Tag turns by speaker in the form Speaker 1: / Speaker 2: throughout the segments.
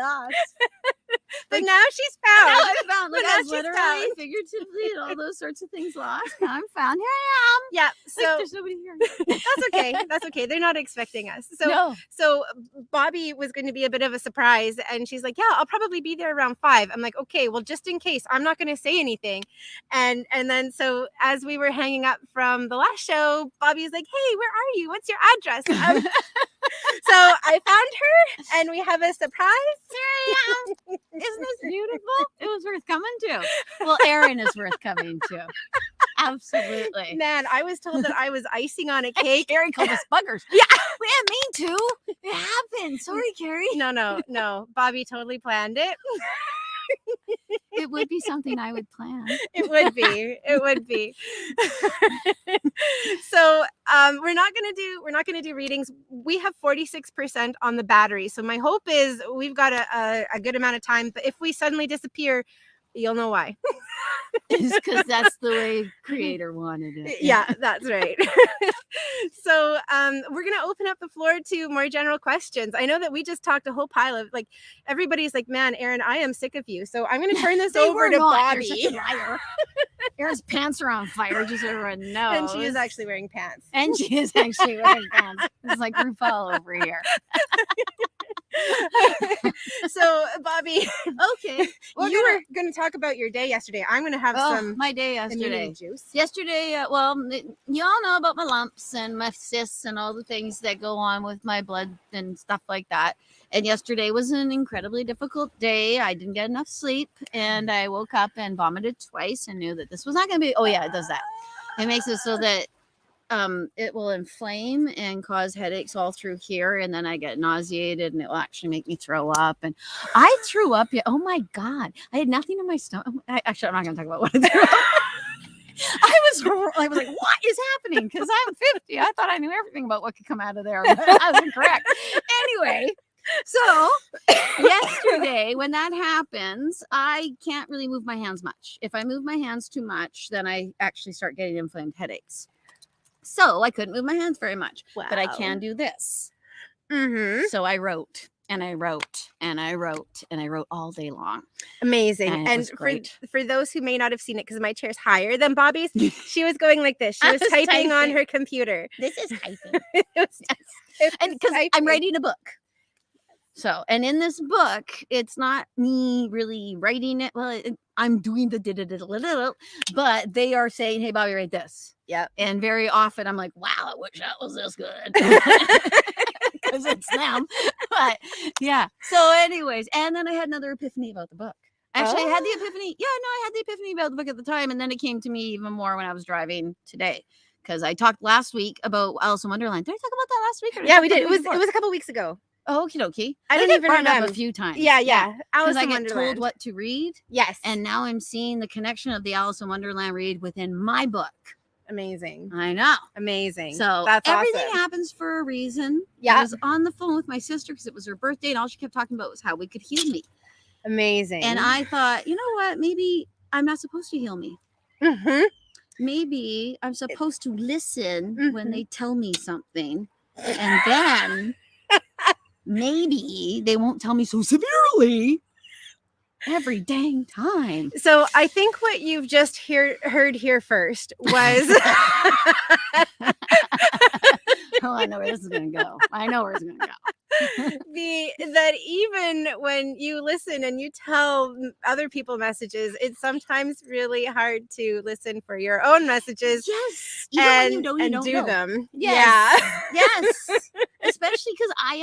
Speaker 1: lost.
Speaker 2: But now she's found.
Speaker 1: Now I'm found. Like,
Speaker 2: But now
Speaker 1: I was
Speaker 2: she's
Speaker 1: literally,
Speaker 2: found.
Speaker 1: figuratively, and all those sorts of things lost. Now I'm found. Here I
Speaker 2: Yeah.
Speaker 1: am.
Speaker 2: So
Speaker 1: Like, there's nobody here.
Speaker 2: that's okay. That's okay. They're not expecting us. So
Speaker 1: No.
Speaker 2: so Bobbi was going to be a bit of a surprise, and she's like, "Yeah, I'll probably be there around 5." I'm like, "Okay, well, just in case, I'm not going to say anything." And then so as we were hanging up from the last show, Bobbi's like, "Hey, where are you? What's your address?" So I found her, and we have a surprise.
Speaker 1: Here I am. Isn't this beautiful? It was worth coming to. Well, Erin is worth coming to. Absolutely.
Speaker 2: Man, I was told that I was icing on a cake.
Speaker 1: Carrie called us buggers.
Speaker 2: Yeah.
Speaker 1: We didn't mean to. It happened. Sorry, Carrie.
Speaker 2: No. Bobbi totally planned it.
Speaker 1: It would be something I would plan.
Speaker 2: It would be. So we're not gonna do readings. We have 46% on the battery. So my hope is we've got a good amount of time. But if we suddenly disappear, you'll know why.
Speaker 1: It's because that's the way creator wanted it.
Speaker 2: Yeah, that's right. So we're gonna open up the floor to more general questions. I know that we just talked a whole pile of, like, everybody's like, "Man, Erin, I am sick of you." So I'm gonna turn this over to
Speaker 1: Bobbi.
Speaker 2: Bobbi.
Speaker 1: You're such a liar. Erin's pants are on fire, just so everyone knows.
Speaker 2: And she is actually wearing pants.
Speaker 1: It's like RuPaul over here.
Speaker 2: So Bobbi,
Speaker 1: Okay.
Speaker 2: you were going to talk about your day yesterday. I'm going to have some
Speaker 1: my day
Speaker 2: immunity
Speaker 1: yesterday.
Speaker 2: juice.
Speaker 1: Yesterday, you all know about my lumps and my cysts and all the things that go on with my blood and stuff like that. And yesterday was an incredibly difficult day. I didn't get enough sleep, and I woke up and vomited twice and knew that this was not going to be. Oh yeah, it does that. It makes it so that it will inflame and cause headaches all through here, and then I get nauseated, and it will actually make me throw up. And I threw up. Oh my god, I had nothing in my stomach. Actually, I'm not going to talk about what I threw up. I was like, what is happening? Because I'm 50. I thought I knew everything about what could come out of there. But I was incorrect. Anyway, so yesterday when that happens, I can't really move my hands much. If I move my hands too much, then I actually start getting inflamed headaches. So I couldn't move my hands very much, but I can do this.
Speaker 2: Mm-hmm.
Speaker 1: So I wrote and I wrote and I wrote and I wrote all day long.
Speaker 2: Amazing. And for those who may not have seen it, because my chair's higher than Bobbi's, she was going like this. She was typing on her computer.
Speaker 1: This is typing. And because I'm writing a book. So, and in this book, it's not me really writing it. Well, I'm doing the but they are saying, "Hey, Bobbi, write this."
Speaker 2: Yeah.
Speaker 1: And very often I'm like, "Wow, I wish that was this good." Because it's them. But yeah. So anyways, and then I had another epiphany about the book. Actually, I had the epiphany. Yeah, no, I had the epiphany about the book at the time. And then it came to me even more when I was driving today. Because I talked last week about Alice in Wonderland. Did I talk about that last week?
Speaker 2: Yeah, we did. It was a couple weeks ago.
Speaker 1: Oh, okie dokie.
Speaker 2: I didn't even
Speaker 1: brought it
Speaker 2: remember
Speaker 1: up a few times.
Speaker 2: Yeah.
Speaker 1: Because I get told what to read.
Speaker 2: Yes.
Speaker 1: And now I'm seeing the connection of the Alice in Wonderland read within my book.
Speaker 2: Amazing.
Speaker 1: I know.
Speaker 2: Amazing.
Speaker 1: So
Speaker 2: that's
Speaker 1: everything
Speaker 2: awesome.
Speaker 1: happens for a reason.
Speaker 2: Yeah.
Speaker 1: I was on the phone with my sister because it was her birthday, and all she kept talking about was how we could heal me.
Speaker 2: Amazing.
Speaker 1: And I thought, you know what? Maybe I'm not supposed to heal me.
Speaker 2: Mm-hmm.
Speaker 1: Maybe I'm supposed to listen when they tell me something, and then maybe they won't tell me so severely every dang time.
Speaker 2: So I think what you've just heard here first was
Speaker 1: Oh, I know where this is going to go.
Speaker 2: that even when you listen and you tell other people messages, it's sometimes really hard to listen for your own messages.
Speaker 1: Yes.
Speaker 2: And do them. Yes.
Speaker 1: Yeah. Yes. Especially because I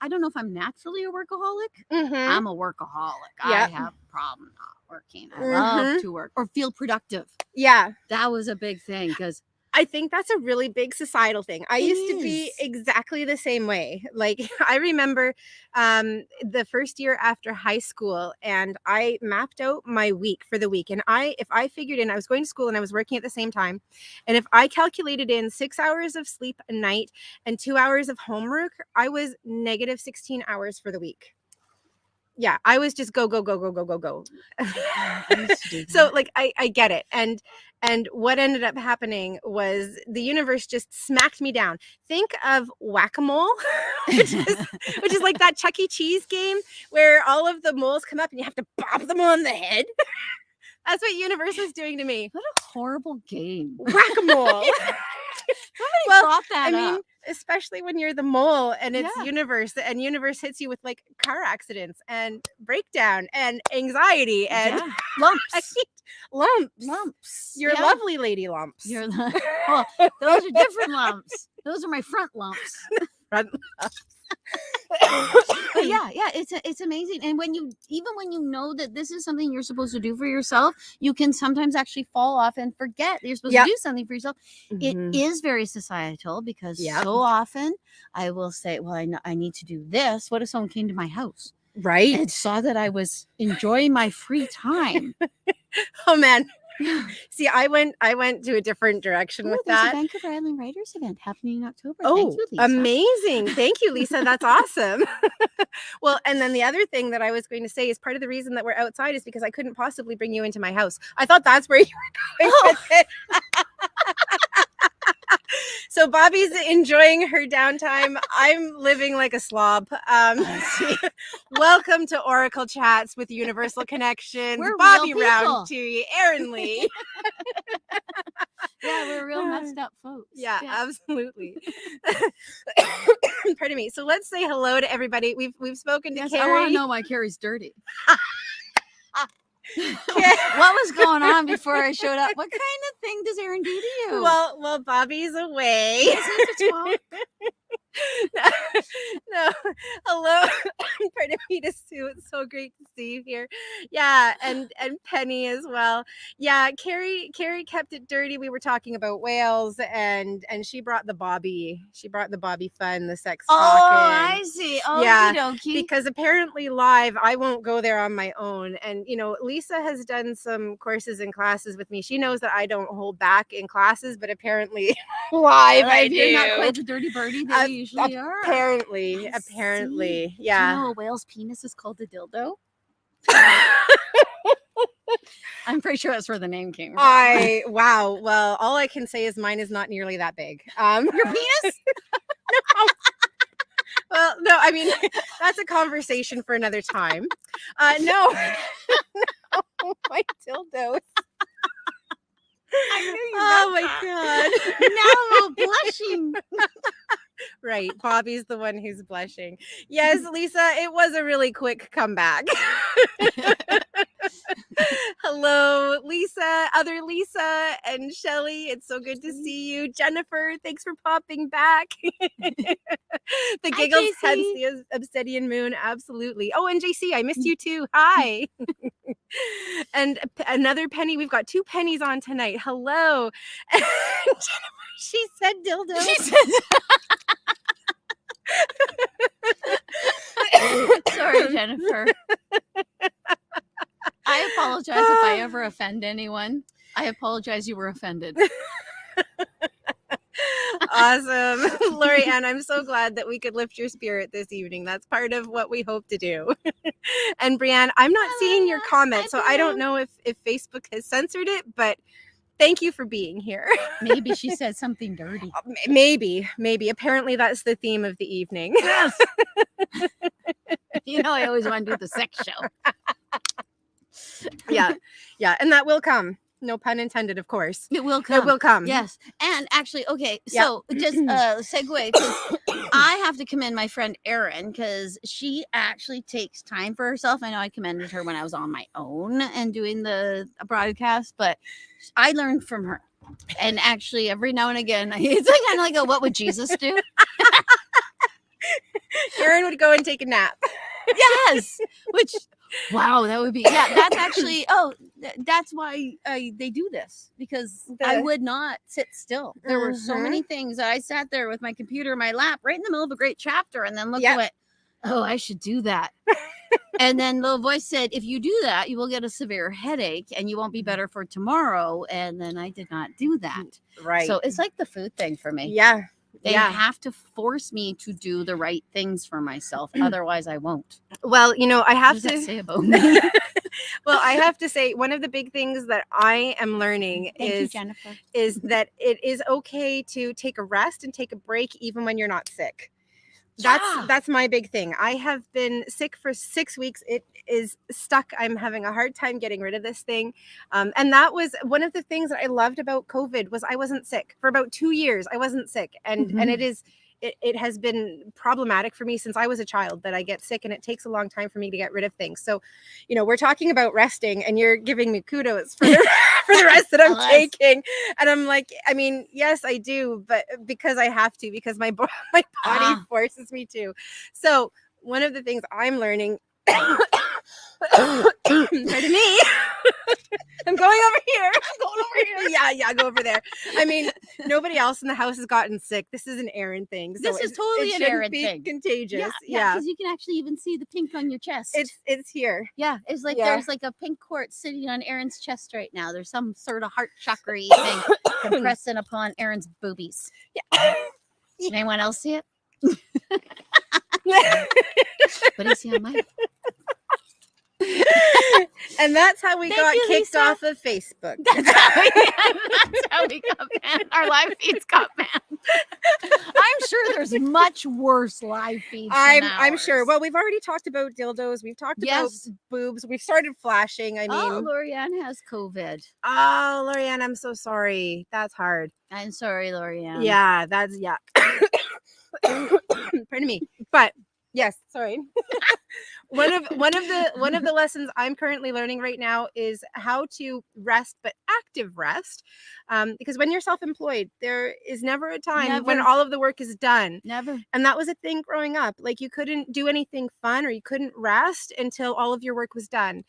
Speaker 1: don't know if I'm naturally a workaholic.
Speaker 2: Mm-hmm.
Speaker 1: I'm a workaholic.
Speaker 2: Yep.
Speaker 1: I have a problem not working. I love to work or feel productive.
Speaker 2: Yeah.
Speaker 1: That was a big thing because
Speaker 2: I think that's a really big societal thing. I used to be exactly the same way. Like I remember the first year after high school, and I mapped out my week for the week. And if I figured in, I was going to school and I was working at the same time. And if I calculated in 6 hours of sleep a night and 2 hours of homework, I was negative 16 hours for the week. Yeah, I was just go, go, go, go, go, go, go.
Speaker 1: I used to do
Speaker 2: So
Speaker 1: that.
Speaker 2: like I get it. And what ended up happening was the universe just smacked me down. Think of whack-a-mole, which is like that Chuck E. Cheese game where all of the moles come up and you have to bop them on the head. That's what universe was doing to me.
Speaker 1: What a horrible game.
Speaker 2: Whack-a-mole.
Speaker 1: Somebody
Speaker 2: Well,
Speaker 1: thought that
Speaker 2: I mean,
Speaker 1: up.
Speaker 2: especially when you're the mole and it's
Speaker 1: Yeah.
Speaker 2: universe, and universe hits you with like car accidents and breakdown and anxiety and
Speaker 1: Yeah. Lumps.
Speaker 2: lumps. Your
Speaker 1: Yeah.
Speaker 2: lovely lady lumps.
Speaker 1: You're the well, those are different lumps. Those are my front lumps.
Speaker 2: Front
Speaker 1: But yeah, it's amazing. And when you know that this is something you're supposed to do for yourself, you can sometimes actually fall off and forget that you're supposed
Speaker 2: Yep.
Speaker 1: to do something for yourself.
Speaker 2: Mhm.
Speaker 1: It is very societal because
Speaker 2: Yep.
Speaker 1: so often I will say, well, I need to do this. What if someone came to my house
Speaker 2: Right.
Speaker 1: and saw that I was enjoying my free time?
Speaker 2: Oh man. See, I went to a different direction
Speaker 1: Oh,
Speaker 2: with
Speaker 1: there's a
Speaker 2: that.
Speaker 1: Vancouver Island Writers event happening in October.
Speaker 2: Oh,
Speaker 1: Thank you, Lisa.
Speaker 2: amazing. Thank you, Lisa. That's awesome. Well, and then the other thing that I was going to say is part of the reason that we're outside is because I couldn't possibly bring you into my house. I thought that's where you were going with it. So Bobbi's enjoying her downtime. I'm living like a slob. Welcome to Oracle Chats with Universal Connections.
Speaker 1: We're
Speaker 2: Bobbi
Speaker 1: real
Speaker 2: Roundtree, Erin Lee.
Speaker 1: Yeah, we're real messed up folks.
Speaker 2: Yeah, absolutely. Pardon me. So let's say hello to everybody. We've spoken to
Speaker 1: Yes,
Speaker 2: Carrie.
Speaker 1: I want to know why Carrie's dirty. What was going on before I showed up? What kind of thing does Erin do to you?
Speaker 2: Well, Bobbi's away. No, hello. Pardon me, to Sue. It's so great to see you here. Yeah, and Penny as well. Yeah, Carrie kept it dirty. We were talking about whales, and she brought the Bobbi. She brought the Bobbi fun, the sex talk.
Speaker 1: I see.
Speaker 2: Yeah,
Speaker 1: Okey-dokey.
Speaker 2: because apparently live, I won't go there on my own. And Lisa has done some courses and classes with me. She knows that I don't hold back in classes, but apparently live, I do.
Speaker 1: You're not quite the dirty birdie that you usually are.
Speaker 2: Apparently,
Speaker 1: I see.
Speaker 2: yeah.
Speaker 1: Do you know a whale's penis is called a dildo? I'm pretty sure that's where the name came from.
Speaker 2: Wow. Well, all I can say is mine is not nearly that big.
Speaker 1: Your penis?
Speaker 2: No. Well, no, I mean, that's a conversation for another time. No, my dildo.
Speaker 1: I knew you
Speaker 2: Oh
Speaker 1: meant
Speaker 2: my
Speaker 1: that.
Speaker 2: God.
Speaker 1: Now I'm blushing.
Speaker 2: Right. Bobbi's the one who's blushing. Yes, Lisa, it was a really quick comeback. Hello, Lisa, other Lisa, and Shelly. It's so good to see you. Jennifer, thanks for popping back. The giggles, hence the obsidian moon. Absolutely. Oh, and JC, I missed you too. Hi. And another Penny. We've got two Pennies on tonight. Hello. And Jennifer, she said dildo.
Speaker 1: She said. Sorry, Jennifer. I apologize if I ever offend anyone. I apologize you were offended.
Speaker 2: Awesome. Lori Ann, I'm so glad that we could lift your spirit this evening. That's part of what we hope to do. And Brianne, I'm not seeing your comment, so I don't know if Facebook has censored it, but thank you for being here.
Speaker 1: Maybe she said something dirty.
Speaker 2: Maybe. Apparently that's the theme of the evening.
Speaker 1: Yes. You know, I always want to do the sex show.
Speaker 2: Yeah. And that will come. No pun intended, of course.
Speaker 1: It will come.
Speaker 2: It will come.
Speaker 1: Yes. And actually, okay, so just segue, 'cause I have to commend my friend Erin because she actually takes time for herself. I know I commended her when I was on my own and doing the broadcast, but I learned from her. And actually, every now and again, it's like kind of like a what would Jesus do?
Speaker 2: Erin would go and take a nap.
Speaker 1: Yes. Which, wow, that would be, yeah, that's actually, that's why they do this, because I would not sit still. There were so many things that I sat there with my computer in my lap right in the middle of a great chapter and then looked and went, oh, I should do that. And then the voice said, if you do that, you will get a severe headache and you won't be better for tomorrow. And then I did not do that.
Speaker 2: Right.
Speaker 1: So it's like the food thing for me.
Speaker 2: Yeah.
Speaker 1: They
Speaker 2: Yeah.
Speaker 1: have to force me to do the right things for myself. Otherwise, I won't.
Speaker 2: Well, you know, I
Speaker 1: What
Speaker 2: have
Speaker 1: does that
Speaker 2: to
Speaker 1: say about me?
Speaker 2: well, I have to say one of the big things that I am learning
Speaker 1: Thank you,
Speaker 2: is
Speaker 1: Jennifer.
Speaker 2: that it is okay to take a rest and take a break even when you're not sick.
Speaker 1: Yeah.
Speaker 2: That's my big thing. I have been sick for 6 weeks. It is stuck. I'm having a hard time getting rid of this thing. And that was one of the things that I loved about COVID was I wasn't sick. For about 2 years, I wasn't sick. And it has been problematic for me since I was a child that I get sick, and it takes a long time for me to get rid of things. So, you know, we're talking about resting and you're giving me kudos for for the rest that I'm taking. And I'm like, I mean, yes, I do, but because I have to, because my body forces me to. So one of the things I'm learning, pardon me, I'm going over here. Yeah, go over there. I mean, nobody else in the house has gotten sick. This is an Erin thing. So
Speaker 1: This is totally an Erin thing.
Speaker 2: Contagious.
Speaker 1: Yeah, because you can actually even see the pink on your chest.
Speaker 2: It's here.
Speaker 1: Yeah, it's like there's like a pink quartz sitting on Erin's chest right now. There's some sort of heart chakra thing compressing upon Erin's boobies.
Speaker 2: Yeah.
Speaker 1: Anyone else see it? What do you see on mine?
Speaker 2: And that's how we got kicked
Speaker 1: Lisa.
Speaker 2: Off of Facebook.
Speaker 1: That's how we got banned. Our live feeds got banned. I'm sure there's much worse live feeds.
Speaker 2: I'm sure. Well, we've already talked about dildos. We've talked about boobs. We've started flashing. I mean,
Speaker 1: Lorianne has COVID.
Speaker 2: Oh, Lorianne, I'm so sorry. That's hard.
Speaker 1: I'm sorry, Lorianne.
Speaker 2: Yeah, that's Pardon me. But yes, sorry. one of the lessons I'm currently learning right now is how to rest, but active rest. Because when you're self-employed, there is never a time when all of the work is done.
Speaker 1: Never.
Speaker 2: And that was a thing growing up. Like you couldn't do anything fun or you couldn't rest until all of your work was done.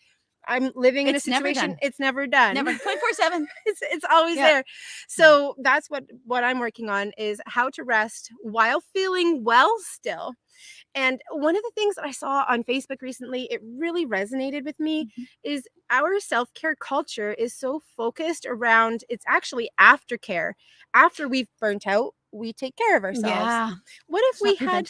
Speaker 2: I'm living in a situation. It's never done.
Speaker 1: Never. 24/7.
Speaker 2: It's always there. So that's what I'm working on is how to rest while feeling well still. And one of the things that I saw on Facebook recently, it really resonated with me, is our self-care culture is so focused around, it's actually aftercare. After we've burnt out, we take care of ourselves.
Speaker 1: Yeah.
Speaker 2: What if we had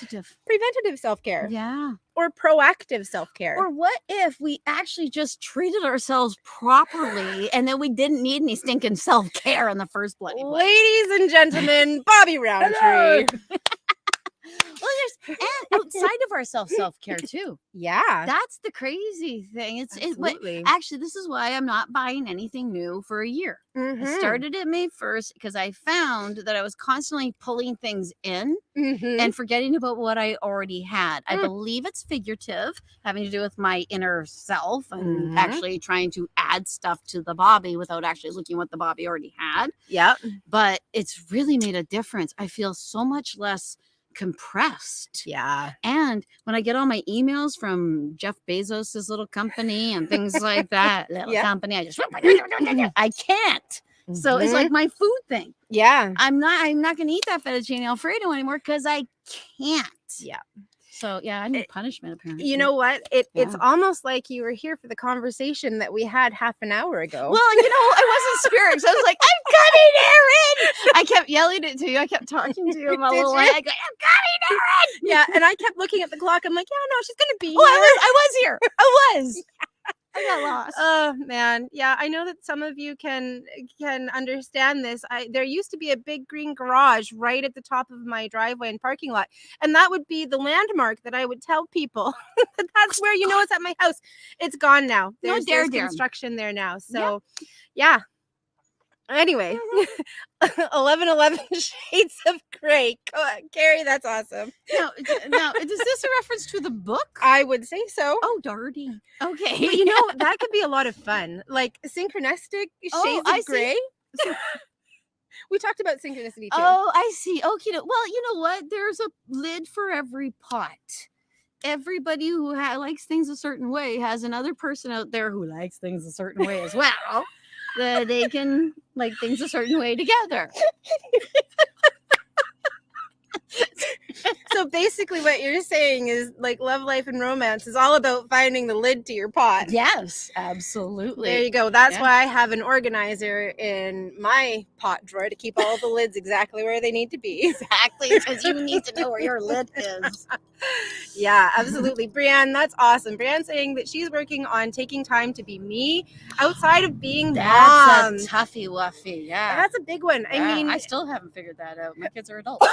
Speaker 2: preventative self-care?
Speaker 1: Yeah.
Speaker 2: Or proactive self-care?
Speaker 1: Or what if we actually just treated ourselves properly and then we didn't need any stinking self-care in the first place?
Speaker 2: Ladies and gentlemen, Bobbi Roundtree.
Speaker 1: Well, there's and outside of our self-care too.
Speaker 2: Yeah.
Speaker 1: That's the crazy thing.
Speaker 2: Absolutely.
Speaker 1: Actually, this is why I'm not buying anything new for a year. I started it May 1st because I found that I was constantly pulling things in and forgetting about what I already had. I believe it's figurative, having to do with my inner self and actually trying to add stuff to the Bobbi without actually looking what the Bobbi already had.
Speaker 2: Yep.
Speaker 1: But it's really made a difference. I feel so much less compressed.
Speaker 2: Yeah.
Speaker 1: And when I get all my emails from Jeff Bezos's little company and things like that, company, I just I can't. So it's like my food thing.
Speaker 2: Yeah.
Speaker 1: I'm not gonna eat that fettuccine Alfredo anymore because I can't.
Speaker 2: Yeah.
Speaker 1: So yeah, I need punishment apparently.
Speaker 2: You know what? It's almost like you were here for the conversation that we had half an hour ago.
Speaker 1: Well, you know, I wasn't spirit, so I was like, I'm coming, Erin. I kept yelling it to you. I kept talking to you in my little head. I'm coming, Erin.
Speaker 2: Yeah, and I kept looking at the clock. I'm like, yeah, no, she's gonna be here.
Speaker 1: I was here. I was. I got lost.
Speaker 2: Oh man, yeah. I know that some of you can understand this. There used to be a big green garage right at the top of my driveway and parking lot, and that would be the landmark that I would tell people that's where you know it's at my house. It's gone now. There's construction there now. So, yeah. Anyway, 11 Shades of Grey. Carrie, that's awesome.
Speaker 1: Now, is this a reference to the book?
Speaker 2: I would say so.
Speaker 1: Oh, dirty. Okay.
Speaker 2: But you know, that could be a lot of fun. Like synchronistic shades of gray. We talked about synchronicity too.
Speaker 1: Oh, I see. Okay. Well, you know what? There's a lid for every pot. Everybody who likes things a certain way has another person out there who likes things a certain way as well. That they can like things a certain way together.
Speaker 2: So basically what you're saying is like love, life, and romance is all about finding the lid to your pot.
Speaker 1: Yes, absolutely.
Speaker 2: There you go. That's why I have an organizer in my pot drawer to keep all the lids exactly where they need to be.
Speaker 1: Exactly, because you need to know where your lid is.
Speaker 2: Yeah, absolutely. Brianne, that's awesome. Brianne's saying that she's working on taking time to be me outside of being mom.
Speaker 1: That's a toughie wuffy. Yeah.
Speaker 2: That's a big one.
Speaker 1: Yeah,
Speaker 2: I mean,
Speaker 1: I still haven't figured that out. My kids are adults.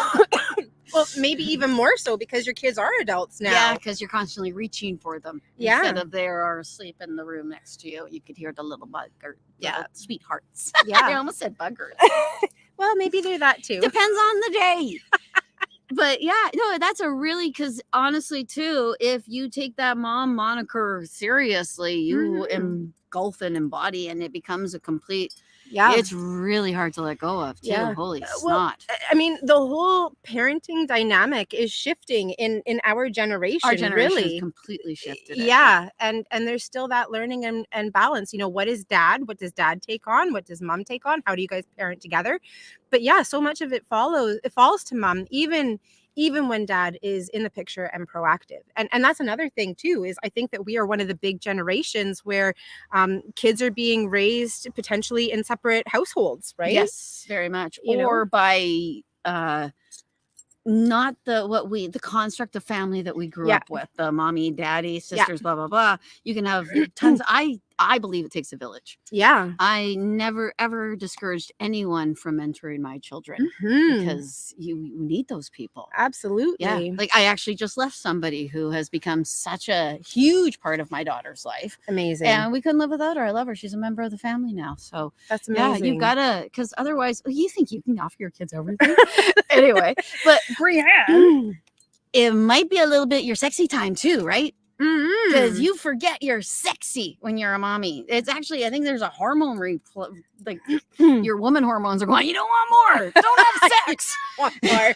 Speaker 2: well, maybe even more so because your kids are adults now.
Speaker 1: Yeah, because you're constantly reaching for them.
Speaker 2: Yeah.
Speaker 1: Instead of they are asleep in the room next to you, you could hear the little sweethearts.
Speaker 2: Yeah.
Speaker 1: I almost said buggers.
Speaker 2: Well, maybe they're that too.
Speaker 1: Depends on the day. But yeah, no, that's a really, because honestly too, if you take that mom moniker seriously, you engulf and embody, and it becomes a complete. Yeah, it's really hard to let go of too. Yeah. Holy snot!
Speaker 2: I mean, the whole parenting dynamic is shifting in our generation.
Speaker 1: Our generation
Speaker 2: really
Speaker 1: is completely shifted.
Speaker 2: Yeah, and there's still that learning and balance. You know, what is dad? What does dad take on? What does mom take on? How do you guys parent together? But yeah, so much of it falls to mom, even when dad is in the picture and proactive. And that's another thing too, is I think that we are one of the big generations where kids are being raised potentially in separate households, right?
Speaker 1: Yes, very much. Or by not the construct of family that we grew up with, the mommy, daddy, sisters, blah, blah, blah. You can have tons. I believe it takes a village.
Speaker 2: Yeah.
Speaker 1: I never, ever discouraged anyone from mentoring my children because you need those people.
Speaker 2: Absolutely.
Speaker 1: Yeah. Like I actually just left somebody who has become such a huge part of my daughter's life.
Speaker 2: Amazing.
Speaker 1: And we couldn't live without her. I love her. She's a member of the family now. So
Speaker 2: that's amazing.
Speaker 1: Yeah, you gotta, because otherwise you think you can offer your kids everything. Anyway, but Brianne, it might be a little bit your sexy time too, right? Because you forget you're sexy when you're a mommy. It's actually, I think there's a hormone like your woman hormones are going, you don't want more. Don't have sex.
Speaker 2: Want more.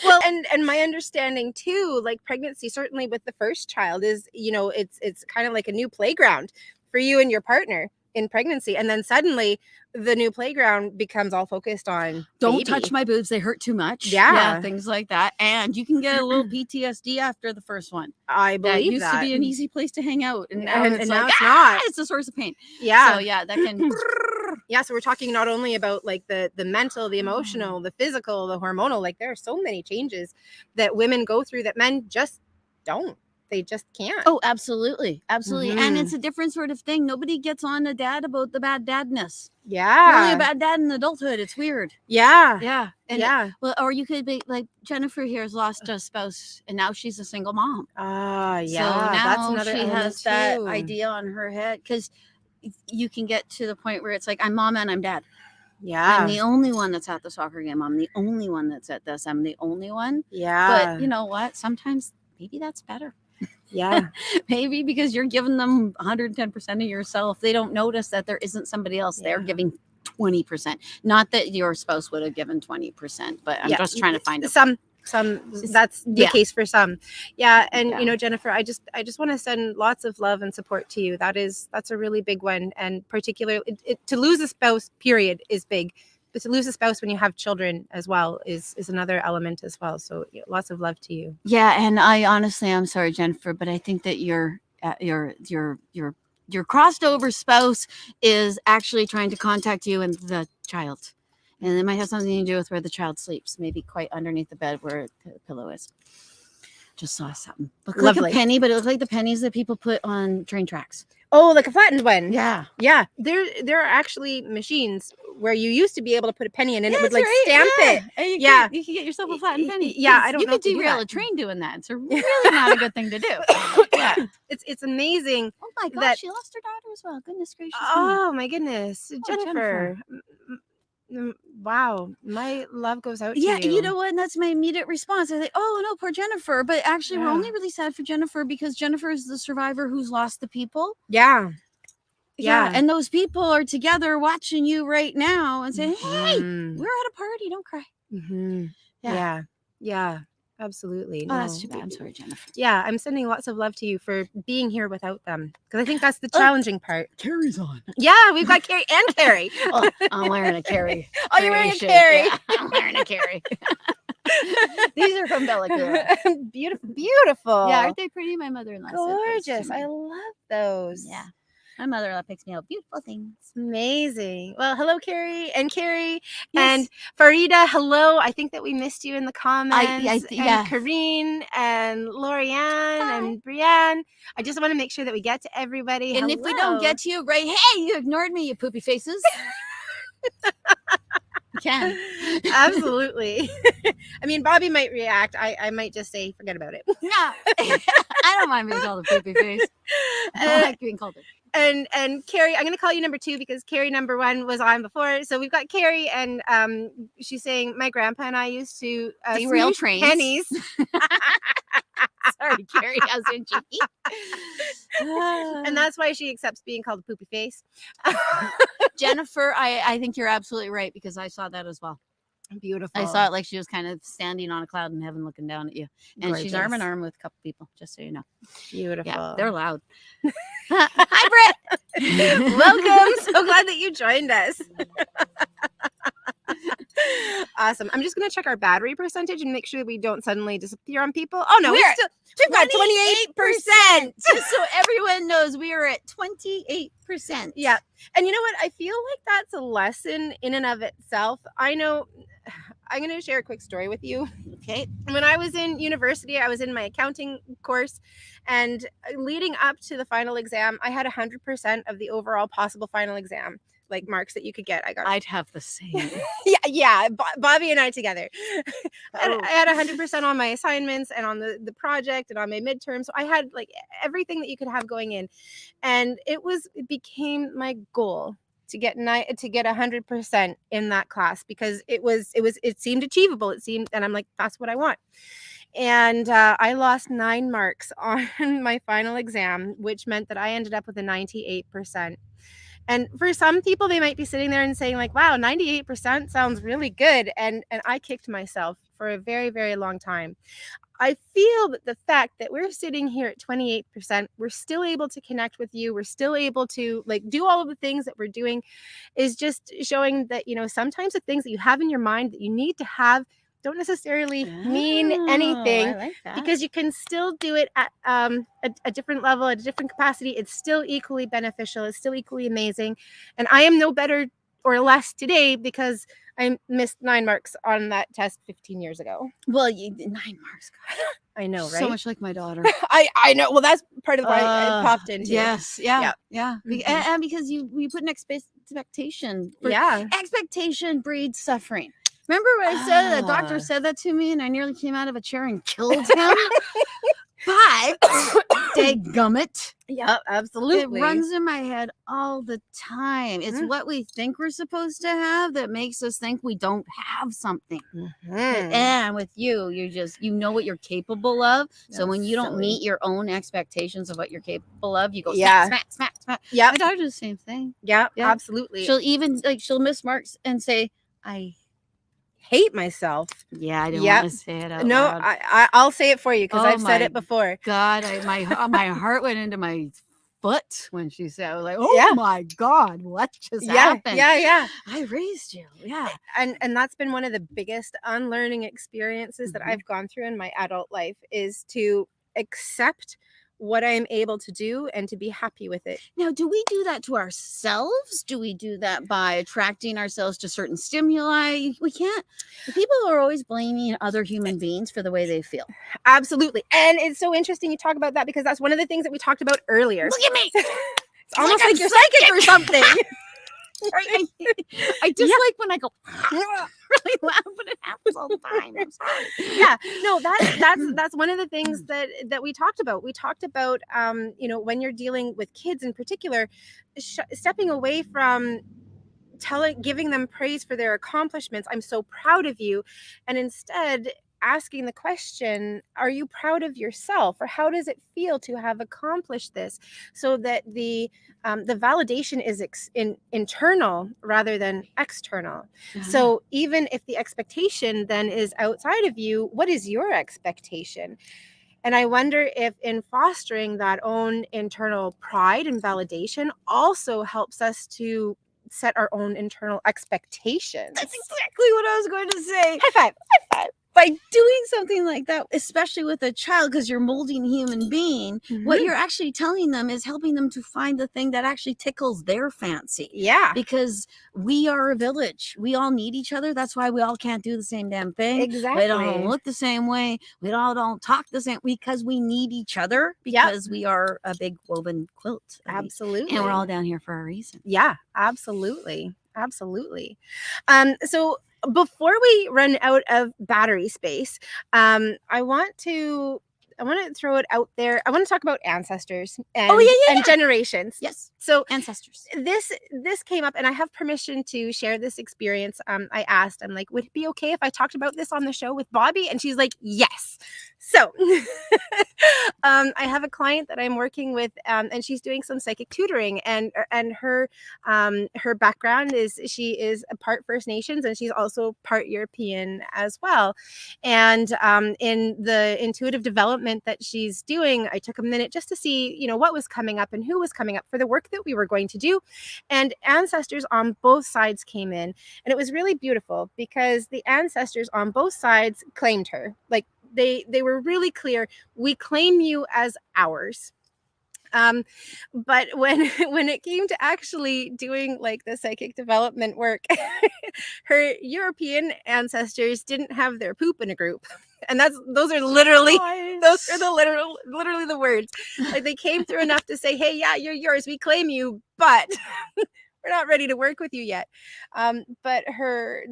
Speaker 2: Well, and my understanding too, like pregnancy, certainly with the first child, is, you know, it's kind of like a new playground for you and your partner in pregnancy, and then suddenly the new playground becomes all focused on
Speaker 1: don't touch my boobs, they hurt too much.
Speaker 2: Yeah,
Speaker 1: things like that. And you can get a little PTSD after the first one.
Speaker 2: I believe
Speaker 1: that used to be an easy place to hang out, and now it's
Speaker 2: now
Speaker 1: like,
Speaker 2: it's not.
Speaker 1: It's a source of pain.
Speaker 2: Yeah.
Speaker 1: So yeah, that can.
Speaker 2: Yeah, so we're talking not only about like the mental, the emotional, the physical, the hormonal. Like there are so many changes that women go through that men just don't. They just can't.
Speaker 1: Oh, absolutely. Absolutely. And it's a different sort of thing. Nobody gets on a dad about the bad dadness.
Speaker 2: Yeah.
Speaker 1: You're only a bad dad in adulthood. It's weird.
Speaker 2: Yeah.
Speaker 1: Yeah. And
Speaker 2: yeah.
Speaker 1: Well, or you could be like Jennifer here has lost a spouse and now she's a single mom.
Speaker 2: Yeah.
Speaker 1: So now
Speaker 2: that's another
Speaker 1: she has that idea on her head, because you can get to the point where it's like, I'm mom and I'm dad.
Speaker 2: Yeah.
Speaker 1: I'm the only one that's at the soccer game. I'm the only one that's at this. I'm the only one.
Speaker 2: Yeah.
Speaker 1: But you know what? Sometimes maybe that's better.
Speaker 2: Yeah.
Speaker 1: Maybe because you're giving them 110% of yourself. They don't notice that there isn't somebody else there giving 20%. Not that your spouse would have given 20%, but I'm just trying to find
Speaker 2: some that's the case for some. Yeah. And you know, Jennifer, I just want to send lots of love and support to you. That's a really big one. And particularly to lose a spouse period is big. But to lose a spouse when you have children as well is another element as well. So lots of love to you.
Speaker 1: Yeah, and I'm sorry, Jennifer, but I think that your crossed over spouse is actually trying to contact you and the child, and it might have something to do with where the child sleeps, maybe quite underneath the bed where the pillow is. Just saw something. Looked like a penny, but it looked like the pennies that people put on train tracks.
Speaker 2: Oh, like a flattened one.
Speaker 1: Yeah.
Speaker 2: Yeah. There are actually machines where you used to be able to put a penny in and it would like stamp it.
Speaker 1: And you can get yourself a flattened penny.
Speaker 2: Yeah, I don't know.
Speaker 1: You could derail a train doing that. It's really not a good thing to do. Yeah.
Speaker 2: It's amazing.
Speaker 1: Oh my gosh, she lost her daughter as well. Goodness gracious.
Speaker 2: Oh my goodness. Jennifer. Wow, my love goes out to you.
Speaker 1: Yeah, you know what? And that's my immediate response. I think, oh no, poor Jennifer. But actually, we're only really sad for Jennifer because Jennifer is the survivor who's lost the people.
Speaker 2: Yeah.
Speaker 1: And those people are together watching you right now and saying, hey, we're at a party. Don't cry.
Speaker 2: Yeah. Absolutely.
Speaker 1: Oh, that's too bad. I'm sorry, Jennifer.
Speaker 2: Yeah, I'm sending lots of love to you for being here without them, because I think that's the challenging part.
Speaker 1: Carrie's on.
Speaker 2: Yeah, we've got Carrie and Carrie.
Speaker 1: I'm wearing a Carrie.
Speaker 2: Oh, you're wearing a Carrie.
Speaker 1: Yeah, I'm wearing a Carrie. These are from Bellacura.
Speaker 2: Beautiful.
Speaker 1: Yeah, aren't they pretty? My mother-in-law said those to
Speaker 2: Gorgeous.
Speaker 1: me.
Speaker 2: I love those.
Speaker 1: Yeah. My mother-in-law picks me out beautiful things.
Speaker 2: Amazing. Well, hello, Carrie and
Speaker 1: Yes.
Speaker 2: and Farida. Hello. I think that we missed you in the comments.
Speaker 1: yeah.
Speaker 2: And Karine and Lorianne
Speaker 1: Hi.
Speaker 2: and Brianne. I just want to make sure that we get to everybody.
Speaker 1: And if we don't get to you, right? Hey, you ignored me, you poopy faces. You can.
Speaker 2: Absolutely. I mean, Bobbi might react. I might just say, forget about it.
Speaker 1: Yeah. I don't mind being called a poopy face. I like being called it.
Speaker 2: And Carrie, I'm going to call you number 2 because Carrie number 1 was on before. So we've got Carrie, and she's saying my grandpa and I used to
Speaker 1: derail
Speaker 2: smoosh
Speaker 1: trains.
Speaker 2: pennies.
Speaker 1: Sorry, Carrie, hasn't she?
Speaker 2: And that's why she accepts being called a poopy face.
Speaker 1: Jennifer, I think you're absolutely right, because I saw that as well.
Speaker 2: Beautiful.
Speaker 1: I saw it like she was kind of standing on a cloud in heaven looking down at you. And she's arm in arm with a couple people, just so you know.
Speaker 2: Beautiful.
Speaker 1: Yeah, they're loud. Hi, Britt.
Speaker 2: Welcome. So glad that you joined us. Awesome. I'm just going to check our battery percentage and make sure that we don't suddenly disappear on people. Oh, no. We've got 28%.
Speaker 1: Just so everyone knows, we are at 28%.
Speaker 2: Yeah. And you know what? I feel like that's a lesson in and of itself. I know. I'm going to share a quick story with you.
Speaker 1: Okay.
Speaker 2: When I was in university, I was in my accounting course, and leading up to the final exam, I had 100% of the overall possible final exam, like marks that you could get.
Speaker 1: I'd have the same.
Speaker 2: Yeah. Bobbi and I together. I had 100% on my assignments and on the project and on my midterm. So I had like everything that you could have going in, and it became my goal to get 100% in that class, because it seemed achievable. And I'm like, that's what I want. And I lost 9 marks on my final exam, which meant that I ended up with a 98%. And for some people, they might be sitting there and saying like, wow, 98% sounds really good. And I kicked myself for a very, very long time. I feel that the fact that we're sitting here at 28%, we're still able to connect with you, we're still able to like do all of the things that we're doing, is just showing that, you know, sometimes the things that you have in your mind that you need to have don't necessarily mean anything.
Speaker 1: I like that.
Speaker 2: Because you can still do it at a different level, at a different capacity. It's still equally beneficial. It's still equally amazing. And I am no better or less today because I missed 9 marks on that test 15 years ago.
Speaker 1: Well, 9 marks. God.
Speaker 2: I know, right?
Speaker 1: So much like my daughter.
Speaker 2: I know. Well, that's part of why I popped into.
Speaker 1: Yes. Yeah.
Speaker 2: Mm-hmm.
Speaker 1: And because you put an expectation.
Speaker 2: Yeah.
Speaker 1: Expectation breeds suffering. Remember what I said? The doctor said that to me, and I nearly came out of a chair and killed him. But dadgummit.
Speaker 2: Yeah, absolutely.
Speaker 1: It runs in my head all the time. It's what we think we're supposed to have that makes us think we don't have something.
Speaker 2: Mm-hmm.
Speaker 1: And with you know what you're capable of. So when you don't meet your own expectations of what you're capable of, you go smack.
Speaker 2: Yeah.
Speaker 1: My daughter does the same thing.
Speaker 2: Yeah, absolutely.
Speaker 1: She'll miss marks and say, I
Speaker 2: hate myself.
Speaker 1: Yeah, I didn't want to say it out
Speaker 2: loud. I'll say it for you because I've said it before.
Speaker 1: God, my heart went into my foot when she said, I was like, oh my God, what just happened?
Speaker 2: Yeah.
Speaker 1: I raised you. Yeah.
Speaker 2: And that's been one of the biggest unlearning experiences that I've gone through in my adult life, is to accept what I'm able to do and to be happy with it.
Speaker 1: Now, do we do that to ourselves? Do we do that by attracting ourselves to certain stimuli? We can't. People are always blaming other human beings for the way they feel.
Speaker 2: Absolutely. And it's so interesting you talk about that, because that's one of the things that we talked about earlier.
Speaker 1: Look at me.
Speaker 2: It's almost like you're psychic or something.
Speaker 1: I just like when I go really loud, but it happens all the time. I'm sorry.
Speaker 2: Yeah, no, that's one of the things that we talked about. We talked about, when you're dealing with kids in particular, stepping away from giving them praise for their accomplishments. I'm so proud of you, and instead asking the question, are you proud of yourself, or how does it feel to have accomplished this, so that the validation is internal rather than external. So even if the expectation then is outside of you, what is your expectation? And I wonder if in fostering that own internal pride and validation also helps us to set our own internal expectations.
Speaker 1: That's exactly what I was going to say.
Speaker 2: High five.
Speaker 1: by doing something like that, especially with a child, because you're molding a human being, what you're actually telling them is helping them to find the thing that actually tickles their fancy.
Speaker 2: Yeah.
Speaker 1: Because we are a village. We all need each other. That's why we all can't do the same damn thing.
Speaker 2: Exactly.
Speaker 1: We don't look the same way. We all don't talk the same, because we need each other, because we are a big woven quilt.
Speaker 2: Absolutely.
Speaker 1: And we're all down here for a reason.
Speaker 2: Yeah, absolutely. Absolutely. So before we run out of battery space, I want to throw it out there. I want to talk about ancestors and, and generations.
Speaker 1: Yes.
Speaker 2: So
Speaker 1: ancestors.
Speaker 2: This came up, and I have permission to share this experience. I asked, I'm like, would it be okay if I talked about this on the show with Bobbi? And she's like, yes. So I have a client that I'm working with, and she's doing some psychic tutoring, and her background is, she is a part First Nations, and she's also part European as well. And in the intuitive development that she's doing, I took a minute just to see, you know, what was coming up and who was coming up for the work that we were going to do. And ancestors on both sides came in, and it was really beautiful because the ancestors on both sides claimed her. Like, they were really clear. We claim you as ours. But when it came to actually doing like the psychic development work, her European ancestors didn't have their poop in a group. And those are literally literally the words. Like, they came through enough to say, hey, yeah, you're yours. We claim you, but we're not ready to work with you yet. But her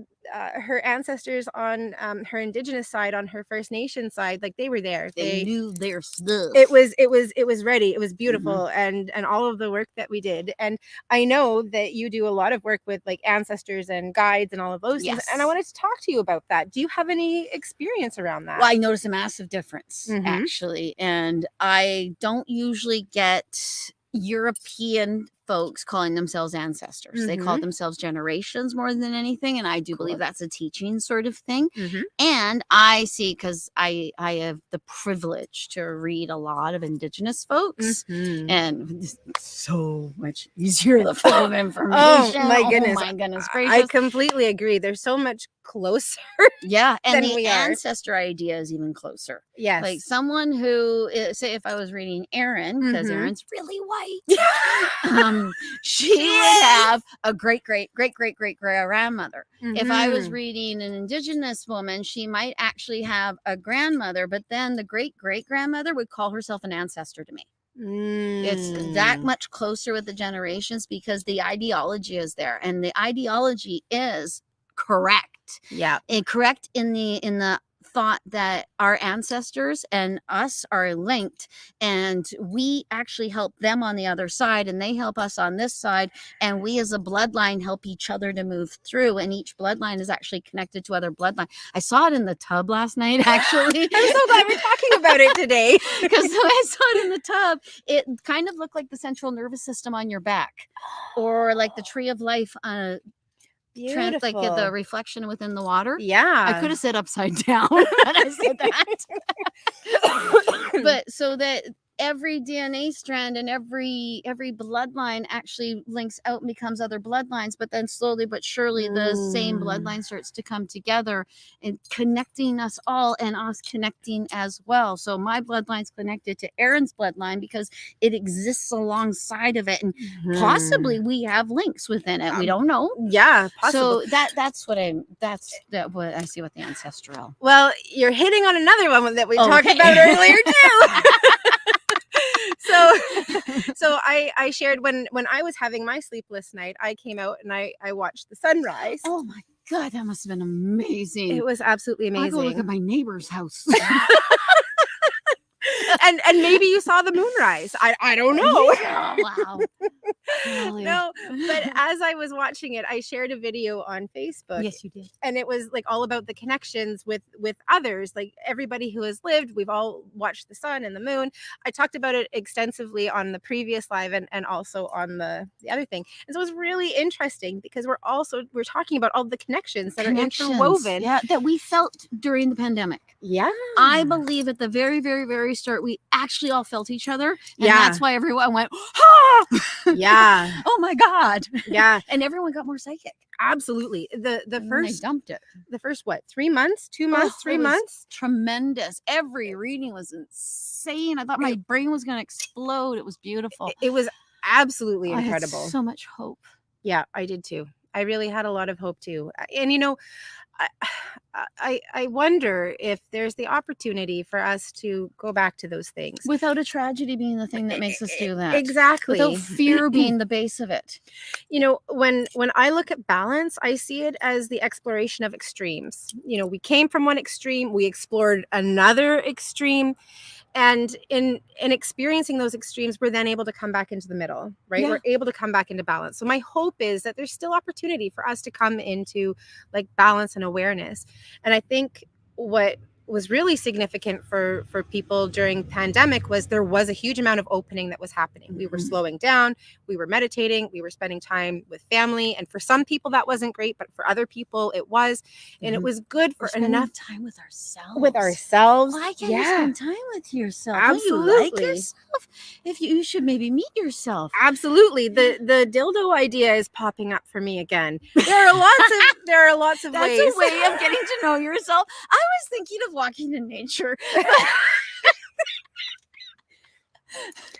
Speaker 2: ancestors on her Indigenous side, on her First Nation side, like, they were there.
Speaker 1: They knew their stuff.
Speaker 2: It was ready. It was beautiful. And all of the work that we did. And I know that you do a lot of work with like ancestors and guides and all of those things. And I wanted to talk to you about that. Do you have any experience around that?
Speaker 1: Well, I noticed a massive difference, actually. And I don't usually get European folks calling themselves ancestors. They call themselves generations more than anything, and I do believe that's a teaching sort of thing. And I see, because I have the privilege to read a lot of Indigenous folks, and it's so much easier the flow of information.
Speaker 2: Oh my
Speaker 1: goodness gracious!
Speaker 2: I completely agree. They're so much closer.
Speaker 1: Yeah, and the ancestor idea is even closer.
Speaker 2: Yes,
Speaker 1: like someone who, say, if I was reading Erin, because Erin's really white. She would have a great grandmother. If I was reading an Indigenous woman, she might actually have a grandmother, but then the great grandmother would call herself an ancestor to me. It's that much closer with the generations, because the ideology is there, and the ideology is correct.
Speaker 2: Yeah,
Speaker 1: and correct in the thought that our ancestors and us are linked, and we actually help them on the other side, and they help us on this side, and we as a bloodline help each other to move through, and each bloodline is actually connected to other bloodline. I saw it in the tub last night, actually.
Speaker 2: I'm so glad we're talking about it today,
Speaker 1: because when I saw it in the tub, it kind of looked like the central nervous system on your back, or like the tree of life on
Speaker 2: beautiful,
Speaker 1: like the reflection within the water.
Speaker 2: Yeah,
Speaker 1: I could have said upside down when I said that. But so that every DNA strand and every bloodline actually links out and becomes other bloodlines, but then slowly but surely the same bloodline starts to come together and connecting us all, and us connecting as well. So my bloodline's connected to Erin's bloodline because it exists alongside of it, and possibly we have links within it. We don't know.
Speaker 2: Yeah, possible.
Speaker 1: So that's what I see with the ancestral.
Speaker 2: Well, you're hitting on another one that we talked about earlier too. So I shared when I was having my sleepless night, I came out and I watched the sunrise.
Speaker 1: Oh my God, that must have been amazing.
Speaker 2: It was absolutely amazing.
Speaker 1: I go look at my neighbor's house.
Speaker 2: and maybe you saw the moonrise. I don't know.
Speaker 1: Yeah, wow. Really?
Speaker 2: No, but as I was watching it, I shared a video on Facebook.
Speaker 1: Yes, you did.
Speaker 2: And it was like all about the connections with others, like everybody who has lived. We've all watched the sun and the moon. I talked about it extensively on the previous live and also on the other thing. And so it was really interesting because we're talking about all the connections that are interwoven.
Speaker 1: Yeah, that we felt during the pandemic.
Speaker 2: Yeah.
Speaker 1: I believe at the very, very, very start, we actually all felt each other. And that's why everyone went, ah!
Speaker 2: Yeah. Yeah.
Speaker 1: Oh my God.
Speaker 2: Yeah.
Speaker 1: And everyone got more psychic.
Speaker 2: Absolutely. The
Speaker 1: And then they
Speaker 2: first
Speaker 1: dumped it.
Speaker 2: the first what? 3 months? 2 months?
Speaker 1: Oh,
Speaker 2: 3
Speaker 1: it was
Speaker 2: months?
Speaker 1: tremendous. Every reading was insane. I thought my brain was going to explode. It was beautiful.
Speaker 2: It was absolutely
Speaker 1: I had
Speaker 2: incredible.
Speaker 1: so much hope.
Speaker 2: Yeah, I did too. I really had a lot of hope too. And you know, I wonder if there's the opportunity for us to go back to those things.
Speaker 1: Without a tragedy being the thing that makes us do that.
Speaker 2: Exactly.
Speaker 1: Without fear being the base of it.
Speaker 2: You know, when I look at balance, I see it as the exploration of extremes. You know, we came from one extreme, we explored another extreme, and in experiencing those extremes, we're then able to come back into the middle, right?
Speaker 1: Yeah.
Speaker 2: We're able to come back into balance. So my hope is that there's still opportunity for us to come into like balance and awareness. And I think what was really significant for people during pandemic was there was a huge amount of opening that was happening. We were slowing down, we were meditating, we were spending time with family, and for some people that wasn't great, but for other people it was, and it was good for enough
Speaker 1: time with ourselves.
Speaker 2: Why
Speaker 1: can't you spend time with yourself?
Speaker 2: Absolutely.
Speaker 1: Don't you like yourself? If you should maybe meet yourself.
Speaker 2: Absolutely. The dildo idea is popping up for me again. There are lots of
Speaker 1: That's
Speaker 2: ways.
Speaker 1: a way of getting to know yourself. I was thinking of walking in nature.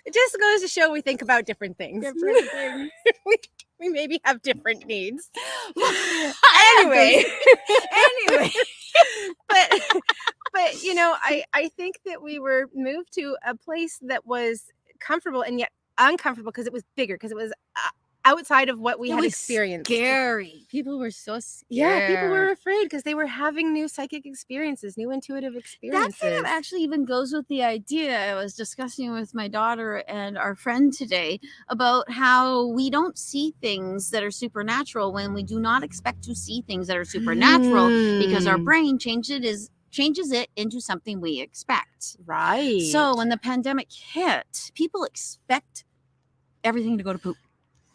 Speaker 2: It just goes to show we think about different things. We maybe have different needs. Anyway. But you know, I think that we were moved to a place that was comfortable and yet uncomfortable because it was bigger, because it was outside of what we had experienced.
Speaker 1: Scary. People were so scared.
Speaker 2: Yeah, people were afraid because they were having new psychic experiences, new intuitive experiences.
Speaker 1: That kind of actually even goes with the idea I was discussing with my daughter and our friend today about how we don't see things that are supernatural when we do not expect to see things that are supernatural because our brain changes it into something we expect.
Speaker 2: Right.
Speaker 1: So when the pandemic hit, people expect everything to go to poop.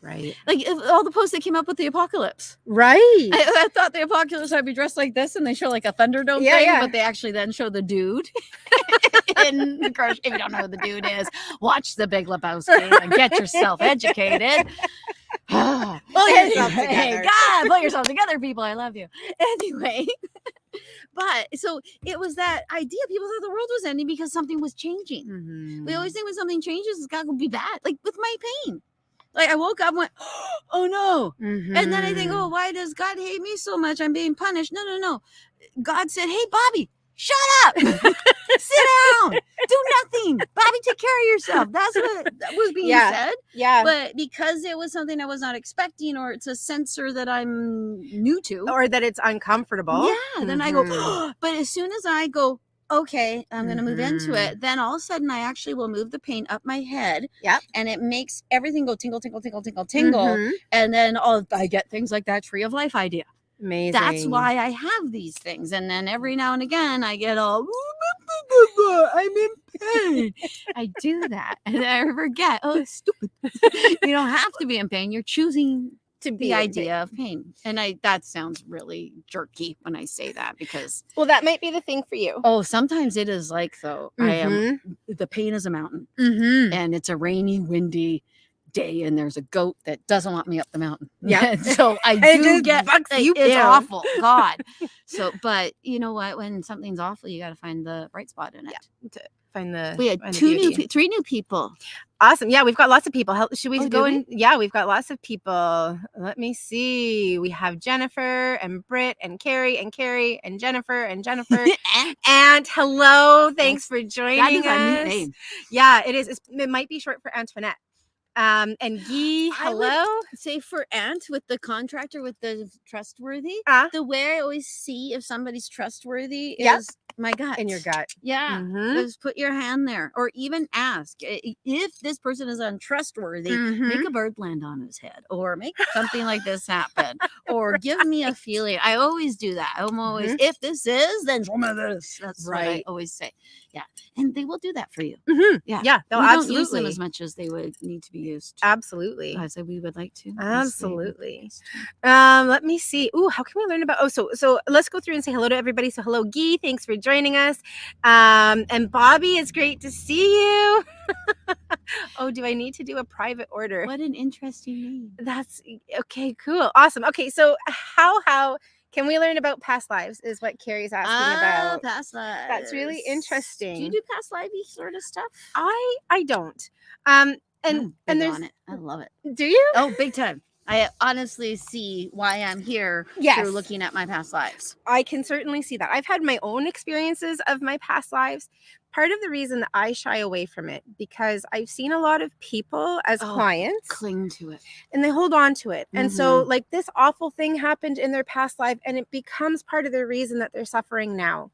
Speaker 2: Right.
Speaker 1: Like all the posts that came up with the apocalypse.
Speaker 2: Right.
Speaker 1: I thought the apocalypse would be dressed like this and they show like a Thunderdome thing, but they actually then show the dude. And of course, if you don't know who the dude is, watch The Big Lebowski and get yourself educated. Pull yourself together. God, pull yourself together, people. I love you. Anyway. But so it was that idea. People thought the world was ending because something was changing. We always think when something changes, it's got to be bad. Like with my pain. Like I woke up and went, oh no. And then I think, oh, why does God hate me so much? I'm being punished. No. God said, hey, Bobbi, shut up. Sit down. Do nothing. Bobbi, take care of yourself. That's what was being said.
Speaker 2: Yeah.
Speaker 1: But because it was something I was not expecting, or it's a sensor that I'm new to.
Speaker 2: Or that it's uncomfortable.
Speaker 1: Yeah. Then I go, oh. But as soon as I go, okay, I'm going to move into it, then all of a sudden I actually will move the pain up my head.
Speaker 2: Yep.
Speaker 1: And it makes everything go tingle, tingle, tingle, tingle, tingle. And then I get things like that tree of life idea.
Speaker 2: Amazing.
Speaker 1: That's why I have these things. And then every now and again I get all, I'm in pain. I do that. And I forget, oh, it's stupid. You don't have to be in pain. You're choosing to be the idea of pain. And that sounds really jerky when I say that, because
Speaker 2: that might be the thing for you.
Speaker 1: Oh, sometimes it is like, though, the pain is a mountain and it's a rainy, windy day and there's a goat that doesn't want me up the mountain.
Speaker 2: Yeah.
Speaker 1: So I do get it's awful. God. So, but you know what? When something's awful, you got to find the bright spot in it.
Speaker 2: Yeah. We
Speaker 1: had 3 new people.
Speaker 2: Awesome. Yeah, we've got lots of people. Should we go in?
Speaker 1: We?
Speaker 2: Yeah, we've got lots of people. Let me see. We have Jennifer and Britt and Carrie and Carrie and Jennifer and Jennifer. And hello. Thanks for joining us.
Speaker 1: Name.
Speaker 2: Yeah, it is. It might be short for Antoinette. And Guy, hello.
Speaker 1: I would say for Ant with the contractor with the trustworthy. The way I always see if somebody's trustworthy is my gut.
Speaker 2: In your gut.
Speaker 1: Yeah. Just put your hand there, or even ask if this person is untrustworthy. Make a bird land on his head, or make something like this happen, or give me a feeling. I always do that. I'm always, if this is, then show me this. That's right. What I always say. Yeah, and they will do that for you.
Speaker 2: Yeah. They'll
Speaker 1: don't use them as much as they would need to be used.
Speaker 2: Absolutely.
Speaker 1: I said we would like to.
Speaker 2: Absolutely. Let me see. Ooh, how can we learn about? So let's go through and say hello to everybody. So hello, Guy. Thanks for joining us. And Bobbi, it's great to see you. Oh, do I need to do a private order?
Speaker 1: What an interesting name.
Speaker 2: That's okay. Cool. Awesome. Okay. So how can we learn about past lives is what Carrie's asking about.
Speaker 1: Past lives.
Speaker 2: That's really interesting.
Speaker 1: Do you do past livey sort of stuff?
Speaker 2: I don't.
Speaker 1: I'm
Speaker 2: And
Speaker 1: big
Speaker 2: there's
Speaker 1: on it. I love it.
Speaker 2: do you?
Speaker 1: Oh, big time. I honestly see why I'm here
Speaker 2: Yes.
Speaker 1: through looking at my past lives.
Speaker 2: I can certainly see that. I've had my own experiences of my past lives. Part of the reason that I shy away from it, because I've seen a lot of people as clients
Speaker 1: cling to it
Speaker 2: and they hold on to it. And so like this awful thing happened in their past life and it becomes part of the reason that they're suffering now.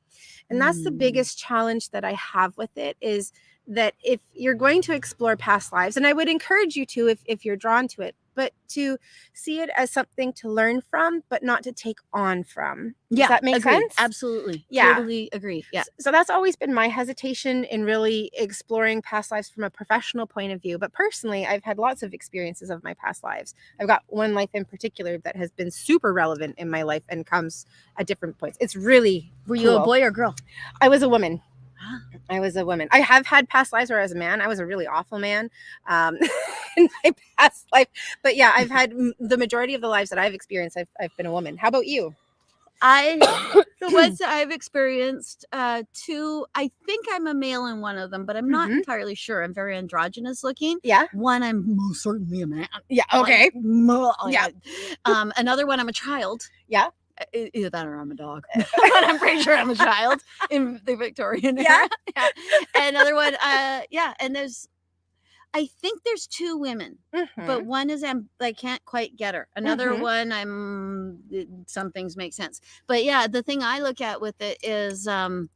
Speaker 2: And that's the biggest challenge that I have with it, is that if you're going to explore past lives, and I would encourage you to if you're drawn to it, but to see it as something to learn from, but not to take on from. Does that make sense?
Speaker 1: Absolutely.
Speaker 2: Yeah.
Speaker 1: Totally agree. Yeah.
Speaker 2: So that's always been my hesitation in really exploring past lives from a professional point of view. But personally, I've had lots of experiences of my past lives. I've got one life in particular that has been super relevant in my life and comes at different points. It's really
Speaker 1: Were you a boy or girl?
Speaker 2: I was a woman. I was a woman. I have had past lives where I was a man. I was a really awful man in my past life. But yeah, I've had the majority of the lives that I've experienced, I've been a woman. How about you?
Speaker 1: The ones that I've experienced, two, I think I'm a male in one of them, but I'm not entirely sure. I'm very androgynous looking.
Speaker 2: Yeah.
Speaker 1: One, I'm most certainly a man.
Speaker 2: Yeah. Okay.
Speaker 1: Yeah. Another one, I'm a child.
Speaker 2: Yeah.
Speaker 1: Either that or I'm a dog. But I'm pretty sure I'm a child in the Victorian era. Yeah. And another one, and I think there's two women, but one is I can't quite get her. Another one, some things make sense. But yeah, the thing I look at with it is how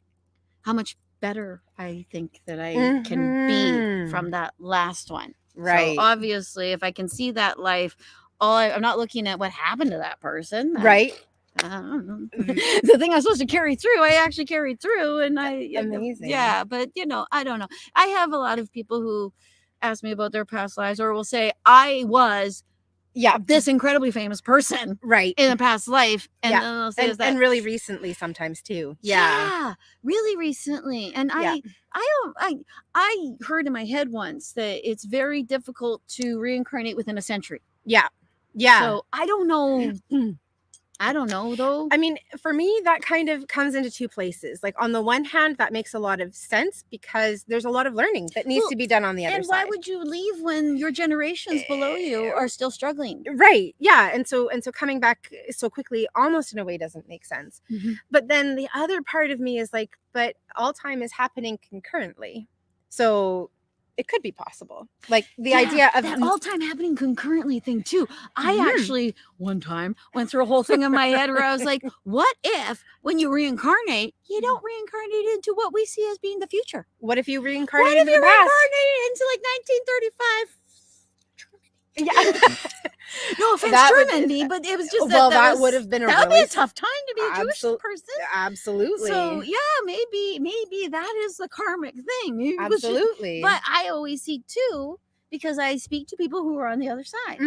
Speaker 1: much better I think that I can be from that last one.
Speaker 2: Right.
Speaker 1: So obviously, if I can see that life, I'm not looking at what happened to that person.
Speaker 2: Right.
Speaker 1: I don't know. The thing I'm supposed to carry through, I actually carried through, and
Speaker 2: amazing.
Speaker 1: Yeah, but I don't know. I have a lot of people who ask me about their past lives, or will say I was this incredibly famous person in a past life, and then they'll say
Speaker 2: and really recently sometimes too.
Speaker 1: Really recently. And I heard in my head once that it's very difficult to reincarnate within a century. So I don't know though.
Speaker 2: I mean, for me, that kind of comes into two places. Like on the one hand, that makes a lot of sense because there's a lot of learning that needs to be done on the other side.
Speaker 1: And why would you leave when your generations below you are still struggling?
Speaker 2: Right. Yeah. And so coming back so quickly almost in a way doesn't make sense. But then the other part of me is like, but all time is happening concurrently. So it could be possible. Like the idea of
Speaker 1: that all time happening concurrently thing too. I actually one time went through a whole thing in my head where I was like, what if when you reincarnate, you don't reincarnate into what we see as being the future?
Speaker 2: What if you reincarnated into the past?
Speaker 1: Reincarnated into like 1935? No offense, Germany, but it was just
Speaker 2: that would have been a
Speaker 1: tough time to be a Jewish person.
Speaker 2: Absolutely.
Speaker 1: So maybe that is the karmic thing.
Speaker 2: Absolutely.
Speaker 1: But I always see too, because I speak to people who are on the other side.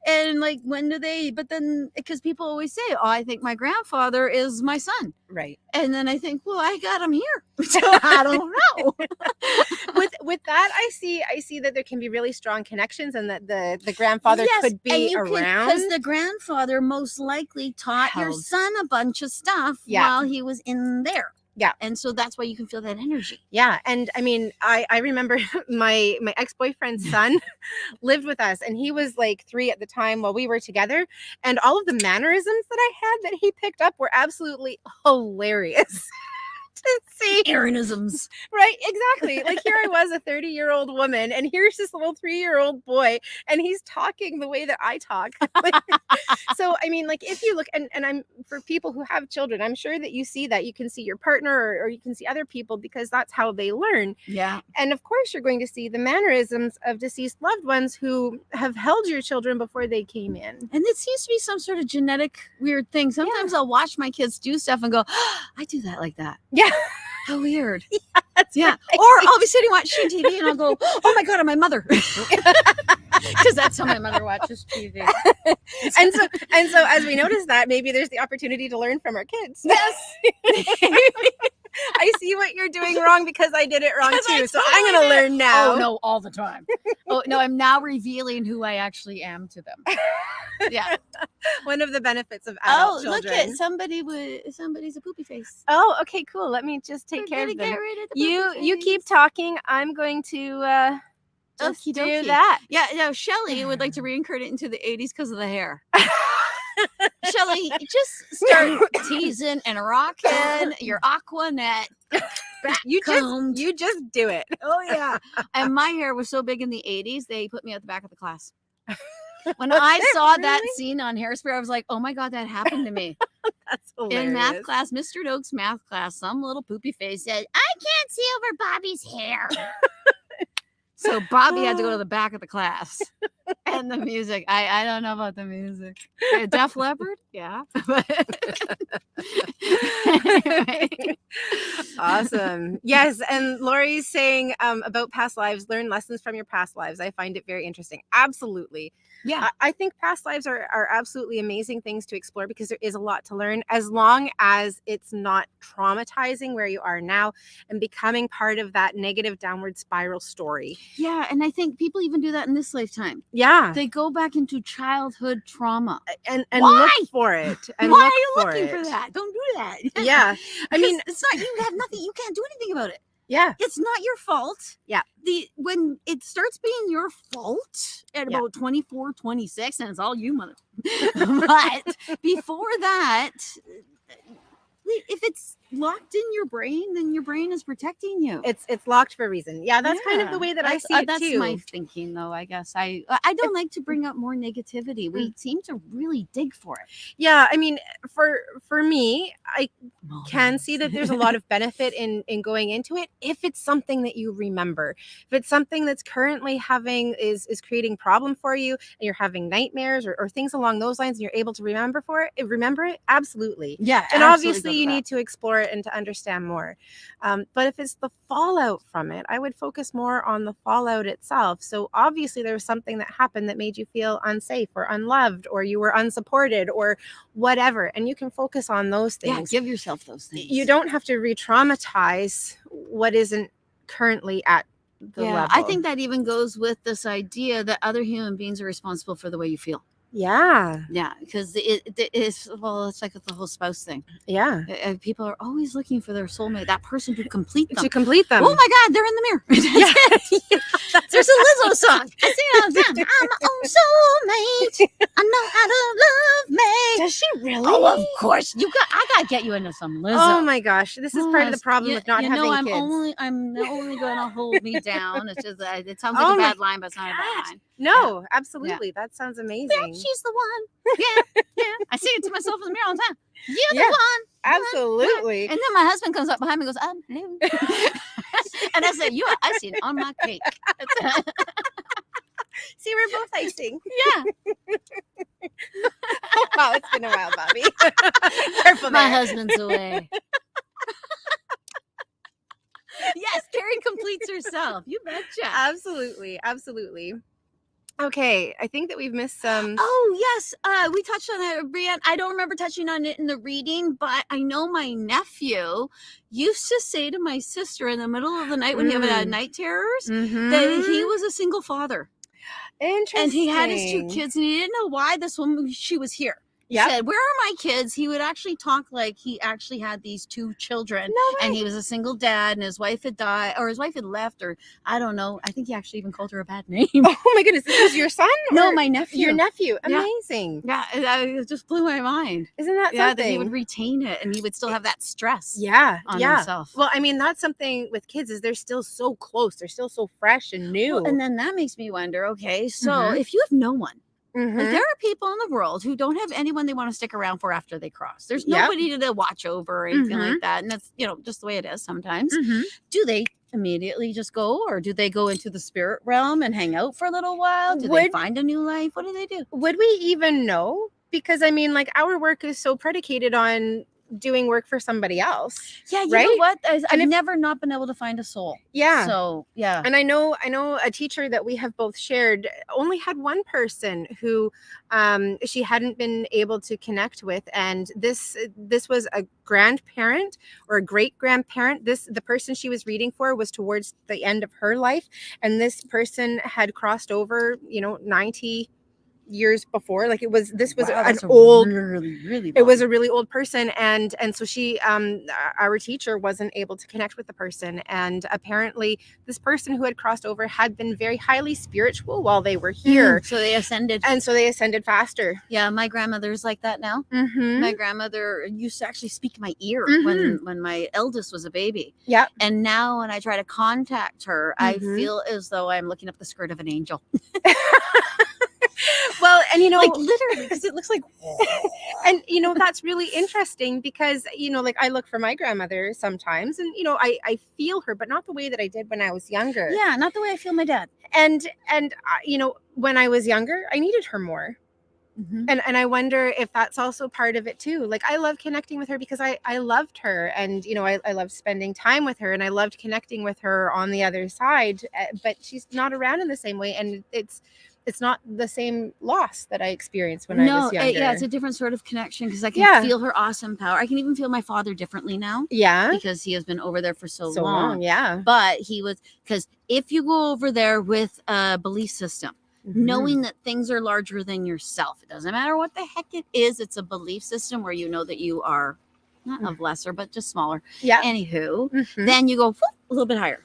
Speaker 1: And like, when do they, but then, because people always say, oh, I think my grandfather is my son.
Speaker 2: Right.
Speaker 1: And then I think, well, I got him here. So I don't know.
Speaker 2: With that, I see that there can be really strong connections and that the grandfather could be around.
Speaker 1: Because the grandfather most likely taught your son a bunch of stuff while he was in there.
Speaker 2: Yeah.
Speaker 1: And so that's why you can feel that energy.
Speaker 2: Yeah. And I mean, I remember my ex-boyfriend's son lived with us and he was like 3 at the time while we were together. And all of the mannerisms that I had that he picked up were absolutely hilarious. To see
Speaker 1: Erinisms.
Speaker 2: Right, exactly. Like here I was, a 30-year-old woman, and here's this little 3-year-old boy, and he's talking the way that I talk. So I mean, like if you look, and I'm, for people who have children, I'm sure that you see that. You can see your partner or you can see other people because that's how they learn.
Speaker 1: Yeah.
Speaker 2: And of course you're going to see the mannerisms of deceased loved ones who have held your children before they came in.
Speaker 1: And it seems to be some sort of genetic weird thing. Sometimes I'll watch my kids do stuff and go, oh, I do that like that.
Speaker 2: Yeah.
Speaker 1: How weird.
Speaker 2: Yeah.
Speaker 1: Right. Or I'll be sitting watching TV and I'll go, oh my God, I'm my mother. Because that's how my mother watches TV.
Speaker 2: and so as we notice that, maybe there's the opportunity to learn from our kids.
Speaker 1: Yes.
Speaker 2: I see what you're doing wrong because I did it wrong
Speaker 1: 'Cause I
Speaker 2: too. So
Speaker 1: totally
Speaker 2: I'm going to
Speaker 1: did.
Speaker 2: learn now.
Speaker 1: Oh, no, all the time. Oh, no, I'm now revealing who I actually am to them. Yeah.
Speaker 2: One of the benefits of adult children.
Speaker 1: Look at somebody's a poopy face.
Speaker 2: Oh, okay, cool. Let me just take
Speaker 1: We're
Speaker 2: care
Speaker 1: gonna
Speaker 2: of them.
Speaker 1: get rid of the
Speaker 2: You
Speaker 1: poopy
Speaker 2: you keep
Speaker 1: face.
Speaker 2: talking. I'm going to just
Speaker 1: Okie
Speaker 2: do
Speaker 1: dokie.
Speaker 2: that.
Speaker 1: Yeah, no, Shelly would like to reincarnate into the 80s because of the hair. Shelly, just start teasing and rocking your Aquanet back
Speaker 2: You
Speaker 1: combed.
Speaker 2: just do it.
Speaker 1: Oh yeah. And my hair was so big in the 80s, they put me at the back of the class. When I saw that scene on Hairspray, I was like, oh my God, that happened to me.
Speaker 2: That's hilarious.
Speaker 1: In math class, Mr. Doak's math class, some little poopy face said, I can't see over Bobby's hair. So Bobby had to go to the back of the class. And the music, I don't know about the music. Def Leppard? Yeah. Anyway.
Speaker 2: Awesome. Yes. And Lori's saying about past lives, learn lessons from your past lives. I find it very interesting. Absolutely.
Speaker 1: Yeah.
Speaker 2: I think past lives are absolutely amazing things to explore because there is a lot to learn as long as it's not traumatizing where you are now and becoming part of that negative downward spiral story.
Speaker 1: Yeah. And I think people even do that in this lifetime.
Speaker 2: Yeah.
Speaker 1: They go back into childhood trauma.
Speaker 2: And
Speaker 1: Why?
Speaker 2: look for it. And
Speaker 1: Why
Speaker 2: look
Speaker 1: are you
Speaker 2: for
Speaker 1: looking
Speaker 2: it.
Speaker 1: for that? Don't do that.
Speaker 2: Yeah. I mean,
Speaker 1: it's not, you have nothing, you can't do anything about it.
Speaker 2: Yeah.
Speaker 1: It's not your fault.
Speaker 2: Yeah.
Speaker 1: When it starts being your fault at about 24, 26, and it's all you, mother. But before that, if it's locked in your brain, then your brain is protecting you.
Speaker 2: It's locked for a reason. Yeah, that's kind of the way that I see it
Speaker 1: that's
Speaker 2: too.
Speaker 1: my thinking, though. I guess I don't like to bring up more negativity. We seem to really dig for it.
Speaker 2: Yeah, I mean, for me, I can see that there's a lot of benefit in going into it if it's something that you remember. If it's something that's currently having is creating problem for you, and you're having nightmares or things along those lines, and you're able to remember it, absolutely.
Speaker 1: Yeah,
Speaker 2: and obviously you need to explore it and to understand more. But if it's the fallout from it, I would focus more on the fallout itself. So obviously there was something that happened that made you feel unsafe or unloved, or you were unsupported or whatever. And you can focus on those things.
Speaker 1: Yeah, give yourself those things.
Speaker 2: You don't have to re-traumatize what isn't currently at the level.
Speaker 1: I think that even goes with this idea that other human beings are responsible for the way you feel.
Speaker 2: Yeah.
Speaker 1: Yeah, because it is, well, it's like the whole spouse thing.
Speaker 2: Yeah.
Speaker 1: People are always looking for their soulmate, that person to complete them.
Speaker 2: Oh
Speaker 1: my God, they're in the mirror. There's a Lizzo song. I sing it all the time. I'm my own soulmate. I know how to love me.
Speaker 2: Does she really?
Speaker 1: Oh, of course. I gotta get you into some Lizzo.
Speaker 2: Oh my gosh, this is part of the problem with not having
Speaker 1: I'm
Speaker 2: kids.
Speaker 1: I'm only gonna hold me down. It's just it sounds like a bad line, but it's not a bad line.
Speaker 2: No, absolutely. That sounds amazing.
Speaker 1: Yeah, she's the one. Yeah. I sing it to myself in the mirror all the time. You're the one.
Speaker 2: Absolutely.
Speaker 1: And then my husband comes up behind me and goes, hello. And I said, I see it on my cake.
Speaker 2: See, we're both icing.
Speaker 1: Yeah.
Speaker 2: Wow, it's been a while, Bobby. Careful
Speaker 1: my
Speaker 2: there.
Speaker 1: husband's away. Yes, Carrie completes herself. You betcha.
Speaker 2: Absolutely. Okay, I think that we've missed some.
Speaker 1: Oh, yes. We touched on it, Brianne. I don't remember touching on it in the reading, but I know my nephew used to say to my sister in the middle of the night when he had night terrors that he was a single father.
Speaker 2: Interesting.
Speaker 1: And he had his 2 kids, and he didn't know why this woman, she was here. He said, where are my kids? He would actually talk like he actually had these 2 children.
Speaker 2: No way.
Speaker 1: And he was a single dad, and his wife had died, or his wife had left, or I don't know. I think he actually even called her a bad name.
Speaker 2: Oh my goodness, this is your son?
Speaker 1: No, my nephew.
Speaker 2: Your nephew. Amazing.
Speaker 1: Yeah, it just blew my mind.
Speaker 2: Isn't that something?
Speaker 1: Yeah, that he would retain it, and he would still have that stress on himself.
Speaker 2: Well, I mean, that's something with kids is they're still so close. They're still so fresh and new.
Speaker 1: Well, and then that makes me wonder, okay, so if you have no one, like there are people in the world who don't have anyone they want to stick around for after they cross. There's nobody to watch over or anything like that. And that's, just the way it is sometimes. Do they immediately just go, or do they go into the spirit realm and hang out for a little while? Do they find a new life? What do they do?
Speaker 2: Would we even know? Because I mean, like, our work is so predicated on doing work for somebody else.
Speaker 1: Yeah, you
Speaker 2: right?
Speaker 1: know what? I've
Speaker 2: And if-
Speaker 1: never not been able to find a soul.
Speaker 2: Yeah.
Speaker 1: So yeah.
Speaker 2: And I know a teacher that we have both shared only had one person who she hadn't been able to connect with, and this was a grandparent or a great grandparent. The person she was reading for was towards the end of her life, and this person had crossed over 90 years before. Like this was
Speaker 1: Wow,
Speaker 2: an
Speaker 1: that's
Speaker 2: old
Speaker 1: really
Speaker 2: it was
Speaker 1: long.
Speaker 2: a really old person, and so she our teacher wasn't able to connect with the person, and apparently this person who had crossed over had been very highly spiritual while they were here.
Speaker 1: So they ascended.
Speaker 2: And so they ascended faster.
Speaker 1: Yeah, my grandmother's like that now.
Speaker 2: Mm-hmm.
Speaker 1: My grandmother used to actually speak in my ear
Speaker 2: Mhm.
Speaker 1: when my eldest was a baby.
Speaker 2: Yeah.
Speaker 1: And now when I try to contact her, I
Speaker 2: Mhm.
Speaker 1: feel as though I'm looking up the skirt of an angel.
Speaker 2: Well, and
Speaker 1: Like literally, because it looks like
Speaker 2: and that's really interesting because like I look for my grandmother sometimes, and I feel her, but not the way that I did when I was younger.
Speaker 1: yeah, not the way I feel my dad.
Speaker 2: And when I was younger, I needed her more.
Speaker 1: Mhm.
Speaker 2: And I wonder if that's also part of it too. Like I love connecting with her because I loved her, and I loved spending time with her, and I loved connecting with her on the other side, but she's not around in the same way, and it's not the same loss that I experienced when I was younger.
Speaker 1: Yeah, it's a different sort of connection because I can
Speaker 2: Yeah.
Speaker 1: feel her awesome power. I can even feel my father differently now
Speaker 2: Yeah.
Speaker 1: because he has been over there for so
Speaker 2: So
Speaker 1: long.
Speaker 2: yeah.
Speaker 1: But he was, because if you go over there with a belief system, knowing that things are larger than yourself, it doesn't matter what the heck it is, it's a belief system where you know that you are not of lesser, but just smaller.
Speaker 2: Yeah.
Speaker 1: Anywho,
Speaker 2: Mhm.
Speaker 1: then you go whoop, a little bit higher.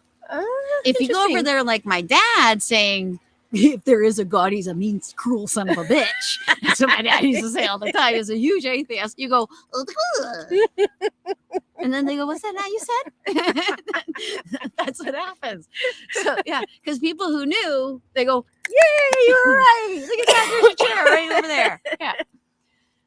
Speaker 1: If you go over
Speaker 2: Interesting.
Speaker 1: there like my dad saying, if there is a God, he's a mean, cruel son of a bitch. That's what my dad used to say all the time. He's a huge atheist. You go, "Ugh." And then they go, what's that now you said? That's what happens. So, yeah, because people who knew, they go, yay, you're right. Look at that. There's a chair right over there. Yeah.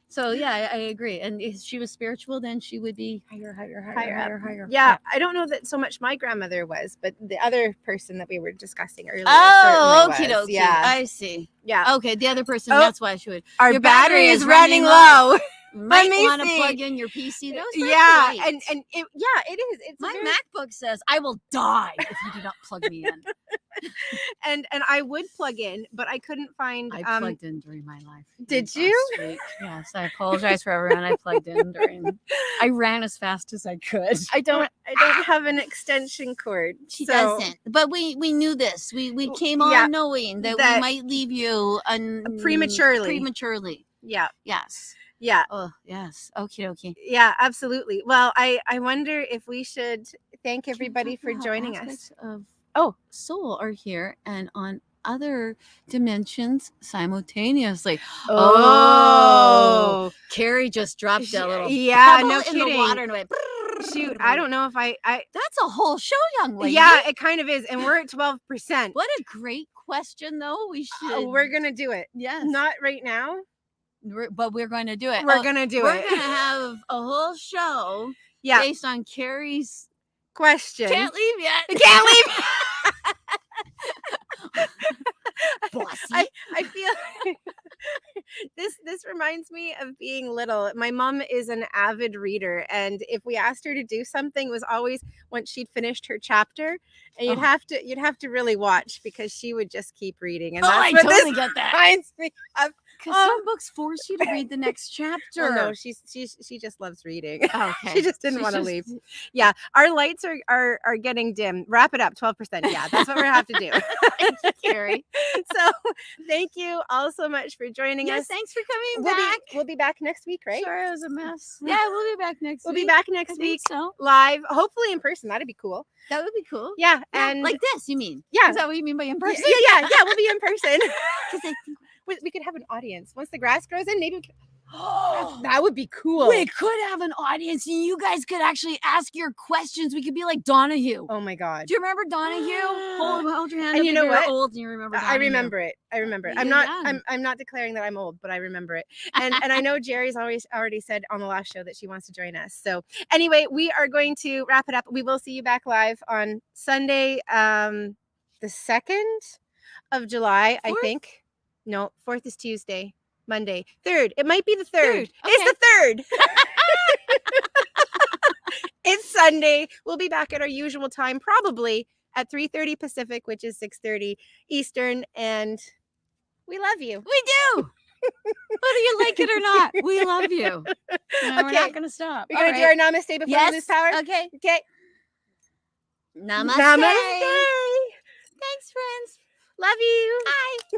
Speaker 1: So, yeah, I agree. And if she was spiritual, then she would be higher.
Speaker 2: Yeah, I don't know that so much my grandmother was, but the other person that we were discussing earlier.
Speaker 1: Oh,
Speaker 2: certainly
Speaker 1: okie
Speaker 2: was.
Speaker 1: dokie.
Speaker 2: Yeah.
Speaker 1: I see.
Speaker 2: Yeah.
Speaker 1: Okay, the other person,
Speaker 2: Oh,
Speaker 1: that's why she would.
Speaker 2: Our
Speaker 1: Your
Speaker 2: battery is running low.
Speaker 1: Might
Speaker 2: me
Speaker 1: want to
Speaker 2: see.
Speaker 1: plug in your PC. That was very
Speaker 2: Yeah,
Speaker 1: polite.
Speaker 2: and it is. It's
Speaker 1: My
Speaker 2: very,
Speaker 1: MacBook says, I will die if you do not plug me in.
Speaker 2: and I would plug in, but I couldn't find.
Speaker 1: I plugged in during my life.
Speaker 2: Did
Speaker 1: last
Speaker 2: you?
Speaker 1: week. Yes, I apologize for everyone. I plugged in during. I ran as fast as I could.
Speaker 2: I don't have an extension cord.
Speaker 1: She
Speaker 2: so-
Speaker 1: doesn't. But we knew this. We came
Speaker 2: Yeah,
Speaker 1: on knowing that
Speaker 2: that-
Speaker 1: we might leave you
Speaker 2: Prematurely. Yeah.
Speaker 1: Yes.
Speaker 2: Yeah.
Speaker 1: Oh, yes. Okie dokie.
Speaker 2: Yeah, absolutely. Well, I wonder if we should thank everybody for joining us.
Speaker 1: Aspects of soul are here and on other dimensions simultaneously. Oh, Carrie just dropped a little
Speaker 2: Yeah,
Speaker 1: pebble
Speaker 2: no
Speaker 1: in
Speaker 2: kidding.
Speaker 1: the water and went.
Speaker 2: Shoot, I don't know if I
Speaker 1: That's a whole show, young lady.
Speaker 2: yeah, it kind of is, and we're at 12%.
Speaker 1: What a great question, though. We should.
Speaker 2: We're gonna do it.
Speaker 1: Yes.
Speaker 2: Not right now.
Speaker 1: But we're going to do it.
Speaker 2: We're gonna do
Speaker 1: We're
Speaker 2: it.
Speaker 1: going to have a whole show
Speaker 2: Yeah.
Speaker 1: based on Carrie's.
Speaker 2: Question.
Speaker 1: Can't leave yet.
Speaker 2: Can't leave.
Speaker 1: Bossy.
Speaker 2: I feel this reminds me of being little. My mom is an avid reader, and if we asked her to do something, it was always once she'd finished her chapter, and you'd have to really watch because she would just keep reading. And that's
Speaker 1: I
Speaker 2: what
Speaker 1: totally
Speaker 2: this
Speaker 1: get that.
Speaker 2: reminds me of.
Speaker 1: Because some books force you to read the next chapter.
Speaker 2: Oh, no, she just loves reading.
Speaker 1: Okay.
Speaker 2: She just didn't want to leave. Yeah, our lights are getting dim. Wrap it up, 12%. Yeah, that's what we have to do.
Speaker 1: Thank you, Carrie.
Speaker 2: So thank you all so much for joining
Speaker 1: Yes,
Speaker 2: us.
Speaker 1: thanks for coming
Speaker 2: We'll
Speaker 1: back.
Speaker 2: we'll be back next week, right?
Speaker 1: Sorry, it was a mess. Yeah, we'll be back next
Speaker 2: We'll
Speaker 1: week.
Speaker 2: be back
Speaker 1: I
Speaker 2: next
Speaker 1: think
Speaker 2: week
Speaker 1: so.
Speaker 2: live, hopefully in person. That'd be cool.
Speaker 1: That would be cool.
Speaker 2: Yeah,
Speaker 1: Yeah,
Speaker 2: and
Speaker 1: like this, you mean?
Speaker 2: yeah.
Speaker 1: Is that what you mean by in person?
Speaker 2: Yeah, we'll be in person.
Speaker 1: Because I think
Speaker 2: We could have an audience once the grass grows in. Maybe we could, that would be cool.
Speaker 1: we could have an audience and you guys could actually ask your questions. We could be like Donahue.
Speaker 2: Oh my God.
Speaker 1: Do you remember Donahue? Hold your hand
Speaker 2: And
Speaker 1: up
Speaker 2: you
Speaker 1: if
Speaker 2: know
Speaker 1: you're
Speaker 2: what?
Speaker 1: old and you remember Donahue.
Speaker 2: I remember it. I remember it. I'm
Speaker 1: You're
Speaker 2: not.
Speaker 1: young.
Speaker 2: I'm not declaring that I'm old, but I remember it. And I know Jerry's already said on the last show that she wants to join us. So anyway, we are going to wrap it up. We will see you back live on Sunday, the 2nd of July, I
Speaker 1: 4th?
Speaker 2: think. No, 4th is Tuesday. Monday, 3rd. It might be the 3rd.
Speaker 1: Third,
Speaker 2: It's the 3rd. Sunday. We'll be back at our usual time, probably at 3:30 Pacific, which is 6:30 Eastern. And we love you.
Speaker 1: We do. Whether you like it or not, we love you. And we're not going to stop.
Speaker 2: We're going to do our namaste before we lose power?
Speaker 1: Okay.
Speaker 2: Okay.
Speaker 1: Namaste.
Speaker 2: Namaste.
Speaker 1: Thanks, friends.
Speaker 2: Love you.
Speaker 1: Bye.